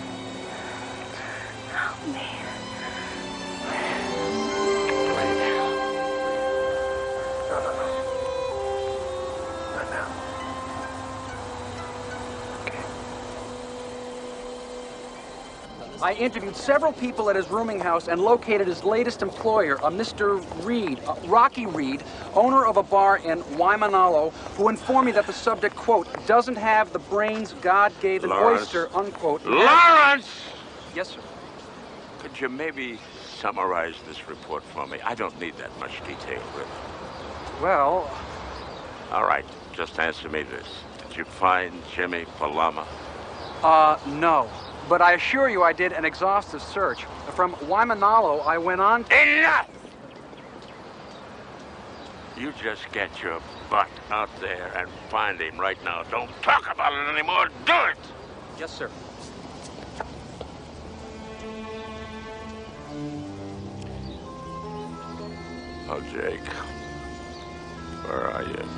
Help me. I interviewed several people at his rooming house and located his latest employer, a Mr. Reed, Rocky Reed, owner of a bar in Waimanalo, who informed me that the subject, quote, doesn't have the brains God gave an oyster, unquote. Lawrence! Yes, sir. Could you maybe summarize this report for me? I don't need that much detail, really. Well... All right, just answer me this. Did you find Jimmy Palama? No. But I assure you I did an exhaustive search. From Waimanalo, I went on... Enough! You just get your butt out there and find him right now. Don't talk about it anymore. Do it! Yes, sir. Oh, Jake. Where are you?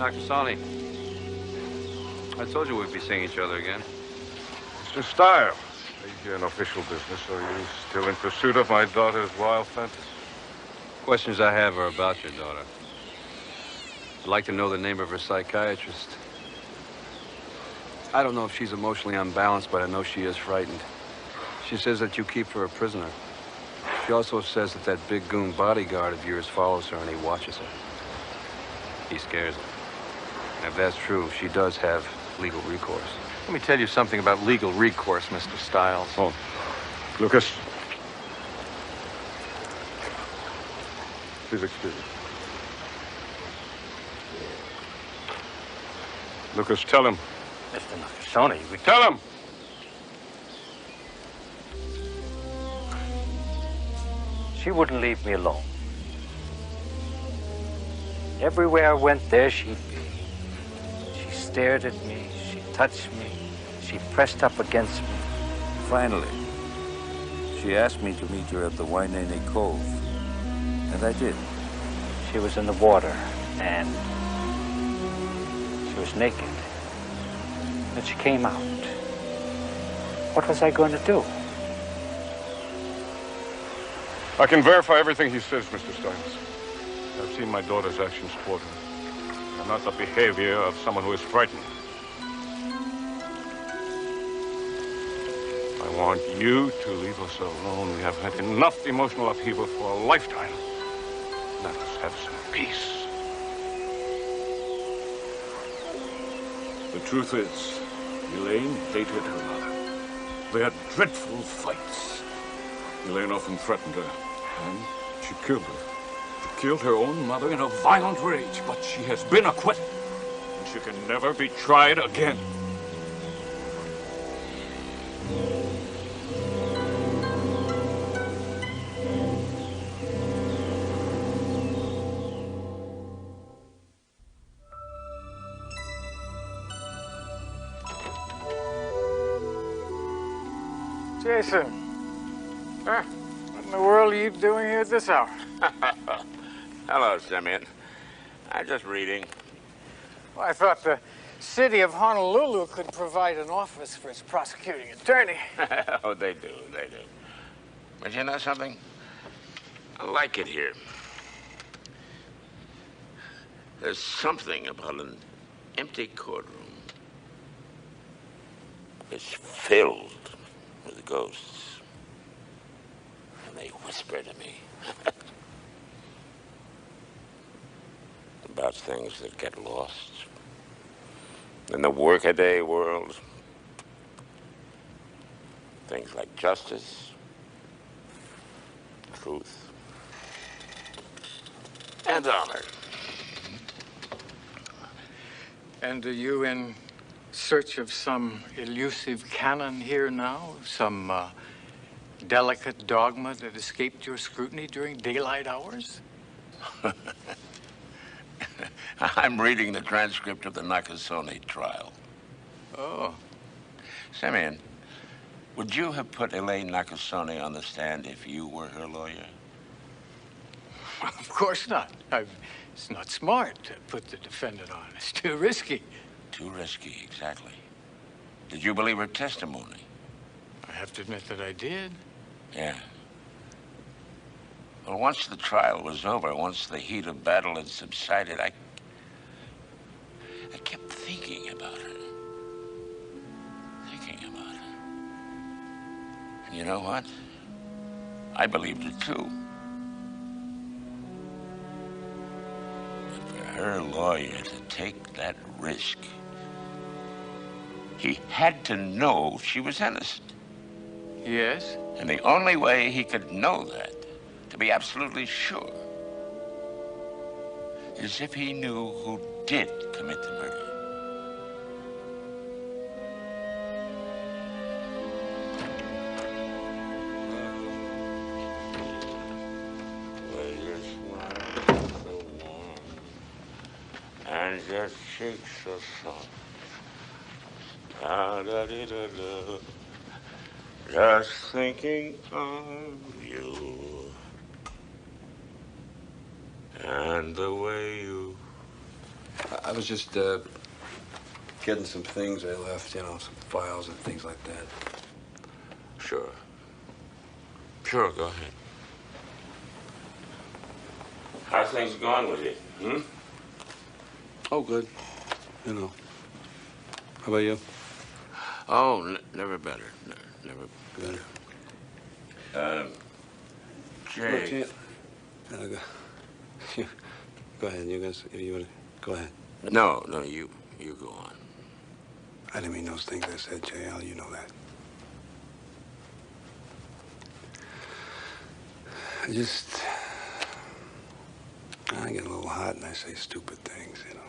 Nakasone, I told you we'd be seeing each other again. Mr. Stiles, are you here on official business, or are you still in pursuit of my daughter's wild fantasy? Questions I have are about your daughter. I'd like to know the name of her psychiatrist. I don't know if she's emotionally unbalanced, but I know she is frightened. She says that you keep her a prisoner. She also says that that big goon bodyguard of yours follows her and he watches her. He scares her. And if that's true, she does have legal recourse. Let me tell you something about legal recourse, Mr. Stiles. Oh, Lucas. Please excuse me. Lucas, tell him. Mr. Nakasone, we... Tell him! She wouldn't leave me alone. Everywhere I went, there she'd be. She stared at me, she touched me, she pressed up against me. Finally, she asked me to meet her at the Wainene Cove, and I did. She was in the water, and she was naked. Then she came out. What was I going to do? I can verify everything he says, Mr. Stiles. I've seen my daughter's actions toward her. And not the behavior of someone who is frightened. I want you to leave us alone. We have had enough emotional upheaval for a lifetime. Let us have some peace. The truth is, Elaine hated her mother. They had dreadful fights. Elaine often threatened her, and she killed her. She killed her own mother in a violent rage, but she has been acquitted, and she can never be tried again. Jason, what in the world are you doing here at this hour? Hello, Simeon. I'm just reading. Well, I thought the city of Honolulu could provide an office for its prosecuting attorney. Oh, they do. But you know something? I like it here. There's something about an empty courtroom. It's filled with ghosts. And they whisper to me about things that get lost in the workaday world. Things like justice, truth, and honor. And do you, in search of some elusive canon here now? Some delicate dogma that escaped your scrutiny during daylight hours? I'm reading the transcript of the Nakasone trial. Oh. Simeon, would you have put Elaine Nakasone on the stand if you were her lawyer? Of course not. It's not smart to put the defendant on. It's too risky. Too risky, exactly. Did you believe her testimony? I have to admit that I did. Yeah. Well, once the trial was over, once the heat of battle had subsided, I kept thinking about her. And you know what? I believed it too. But for her lawyer to take that risk, he had to know she was innocent. Yes? And the only way he could know that, to be absolutely sure, is if he knew who did commit the murder. And your cheeks are soft. Da-da-dee-da-da. Just thinking of you. And the way you... I was just, getting some things I left, you know, some files and things like that. Sure. Sure, go ahead. How's things going with you, Oh, good. You know. How about you? Oh, never better. Never better. Jay. Go ahead. You guys, you want to go ahead? No, you go on. I didn't mean those things I said, JL. You know that. I get a little hot and I say stupid things, you know.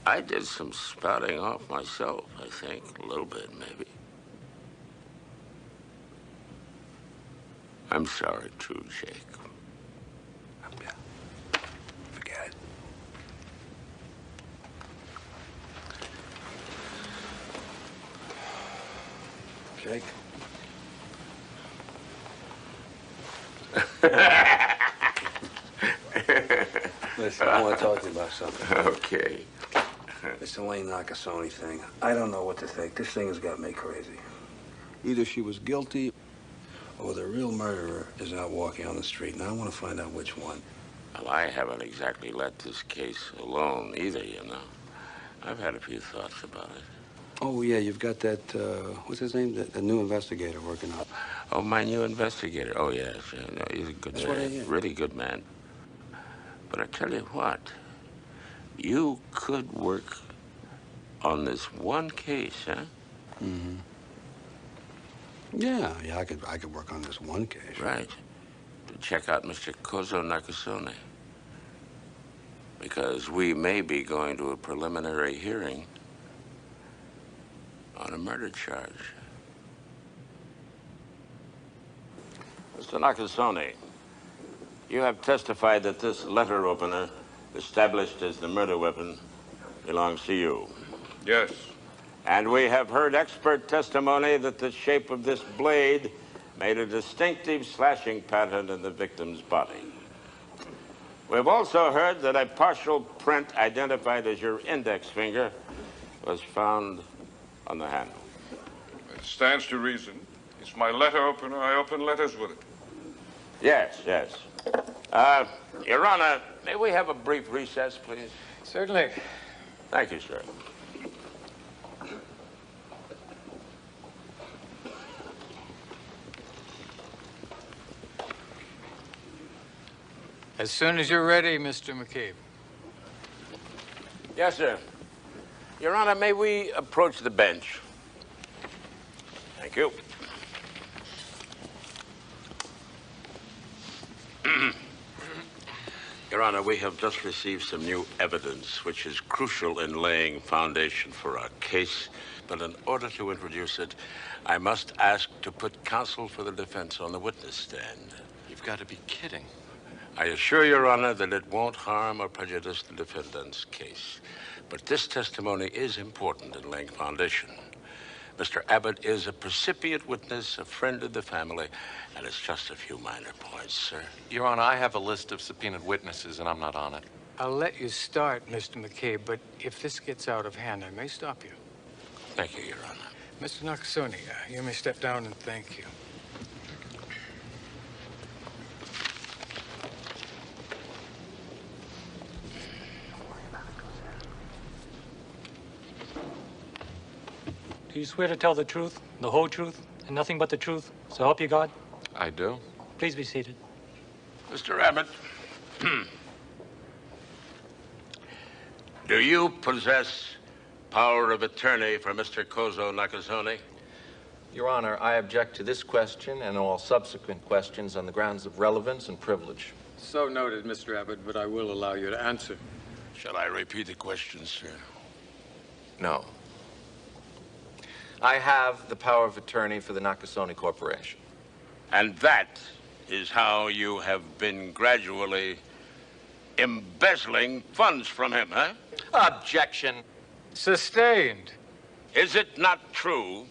I did some spouting off myself, I think. A little bit, maybe. I'm sorry, too, Jake. Forget it. Jake? Listen, I want to talk to you about something. Okay. This Elaine Nakasone thing. I don't know what to think. This thing has got me crazy. Either she was guilty or the real murderer is out walking on the street, and I want to find out which one. Well, I haven't exactly let this case alone either, you know. I've had a few thoughts about it. Oh, yeah, you've got that, what's his name? The new investigator working on it. Oh, my new investigator. Oh, yes. No, he's a good That's what I man. hear. Really good man. But I tell you what, you could work on this one case, huh? Mm-hmm. Yeah, I could work on this one case. Right. To check out Mr. Kozo Nakasone. Because we may be going to a preliminary hearing on a murder charge. Mr. Nakasone, you have testified that this letter opener, established as the murder weapon, belongs to you. Yes. And we have heard expert testimony that the shape of this blade made a distinctive slashing pattern in the victim's body. We've also heard that a partial print identified as your index finger was found on the handle. It stands to reason. It's my letter opener. I open letters with it. Yes. Your Honor, may we have a brief recess, please? Certainly. Thank you, sir. As soon as you're ready, Mr. McCabe. Yes, sir. Your Honor, may we approach the bench? Thank you. Your Your Honor, we have just received some new evidence which is crucial in laying foundation for our case. But in order to introduce it, I must ask to put counsel for the defense on the witness stand. You've got to be kidding. I assure Your Honor that it won't harm or prejudice the defendant's case. But this testimony is important in laying foundation. Mr. Abbott is a precipient witness, a friend of the family, and it's just a few minor points, sir. Your Honor, I have a list of subpoenaed witnesses, and I'm not on it. I'll let you start, Mr. McCabe, but if this gets out of hand, I may stop you. Thank you, Your Honor. Mr. Nakasone, you may step down and thank you. Do you swear to tell the truth, the whole truth, and nothing but the truth, so help you God? I do. Please be seated. Mr. Abbott, do you possess power of attorney for Mr. Kozo Nakasone? Your Honor, I object to this question and all subsequent questions on the grounds of relevance and privilege. So noted, Mr. Abbott, but I will allow you to answer. Shall I repeat the question, sir? No. I have the power of attorney for the Nakasone Corporation. And that is how you have been gradually embezzling funds from him, huh? Objection. Sustained. Is it not true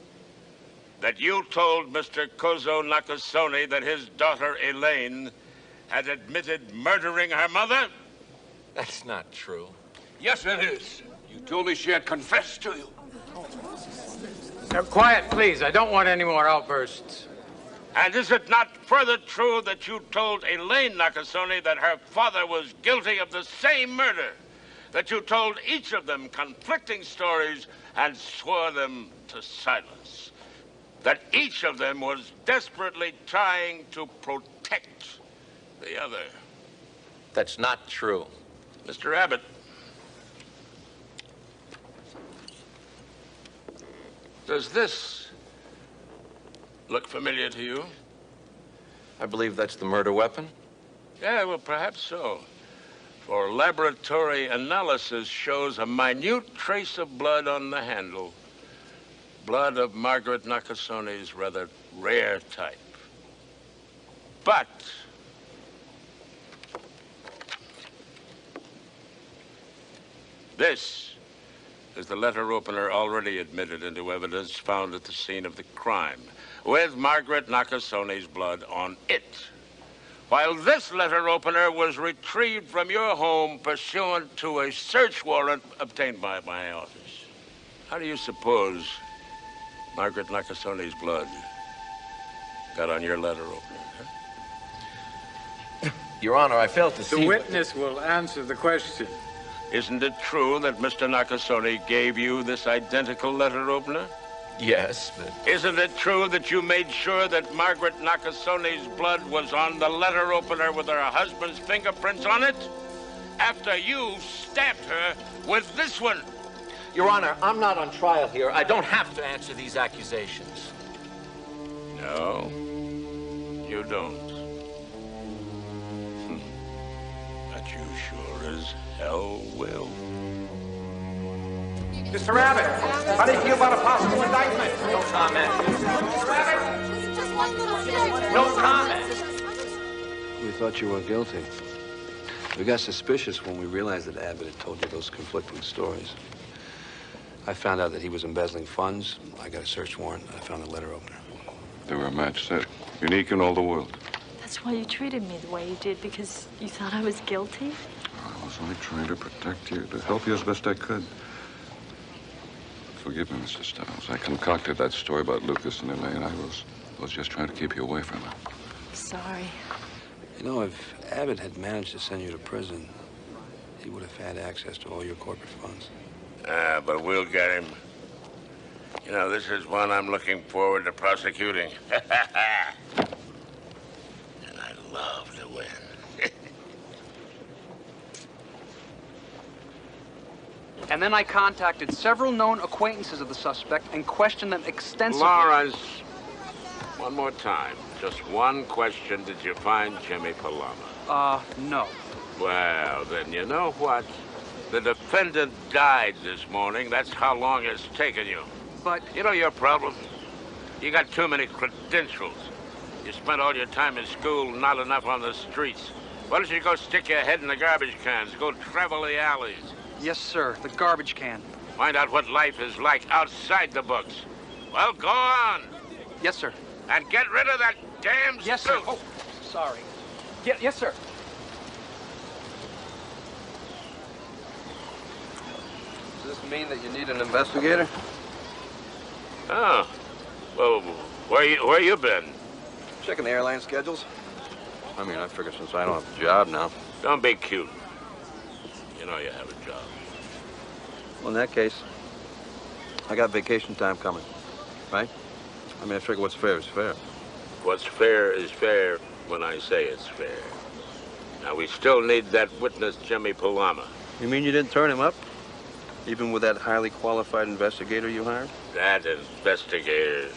that you told Mr. Kozo Nakasone that his daughter Elaine had admitted murdering her mother? That's not true. Yes, it is. You told me she had confessed to you. Now, quiet, please. I don't want any more outbursts. And is it not further true that you told Elaine Nakasone that her father was guilty of the same murder? That you told each of them conflicting stories and swore them to silence? That each of them was desperately trying to protect the other? That's not true. Mr. Abbott, does this look familiar to you? I believe that's the murder weapon. Yeah, well, perhaps so. For laboratory analysis shows a minute trace of blood on the handle. Blood of Margaret Nakasone's rather rare type. But this is the letter opener already admitted into evidence found at the scene of the crime, with Margaret Nakasone's blood on it. While this letter opener was retrieved from your home pursuant to a search warrant obtained by my office. How do you suppose Margaret Nakasone's blood got on your letter opener? Huh? Your Honor, I failed to see... The witness will answer the question. Isn't it true that Mr. Nakasone gave you this identical letter opener? Yes, but... Isn't it true that you made sure that Margaret Nakasone's blood was on the letter opener with her husband's fingerprints on it? After you stabbed her with this one. Your Honor, I'm not on trial here. I don't have to answer these accusations. No, you don't. But you sure as hell will. Mr. Abbott, how do you feel about a possible indictment? No comment. No comment. We thought you were guilty. We got suspicious when we realized that Abbott had told you those conflicting stories. I found out that he was embezzling funds. I got a search warrant. I found a letter opener. They were a match set. Unique in all the world. That's why you treated me the way you did, because you thought I was guilty? I was only trying to protect you, to help you as best I could. Forgive me, Mr. Stiles. I concocted that story about Lucas and Elaine. I was just trying to keep you away from her. Sorry. You know, if Abbott had managed to send you to prison, he would have had access to all your corporate funds. But we'll get him. You know, this is one I'm looking forward to prosecuting. And I love to win. And then I contacted several known acquaintances of the suspect and questioned them extensively. Lawrence, one more time. Just one question. Did you find Jimmy Palama? No. Well, then you know what? The defendant died this morning. That's how long it's taken you. But... You know your problem? You got too many credentials. You spent all your time in school, not enough on the streets. Why don't you go stick your head in the garbage cans? Go travel the alleys. Yes, sir. The garbage can. Find out what life is like outside the books. Well, go on. Yes, sir. And get rid of that damn Yes, suit. sir. Oh, sorry. Yes, sir. Does this mean that you need an investigator? Oh. Well, where you been? Checking the airline schedules. I mean, I figure since I don't have a job now. Don't be cute. You know you have a job. Well, in that case, I got vacation time coming, right? I mean, I figure what's fair is fair. What's fair is fair when I say it's fair. Now, we still need that witness, Jimmy Palama. You mean you didn't turn him up? Even with that highly qualified investigator you hired? That investigator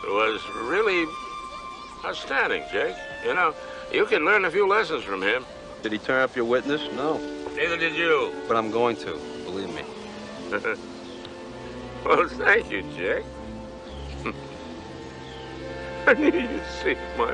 was really outstanding, Jake. You know, you can learn a few lessons from him. Did he turn up your witness? No. Neither did you. But I'm going to, believe me. Well, thank you, Jake. I knew you'd see my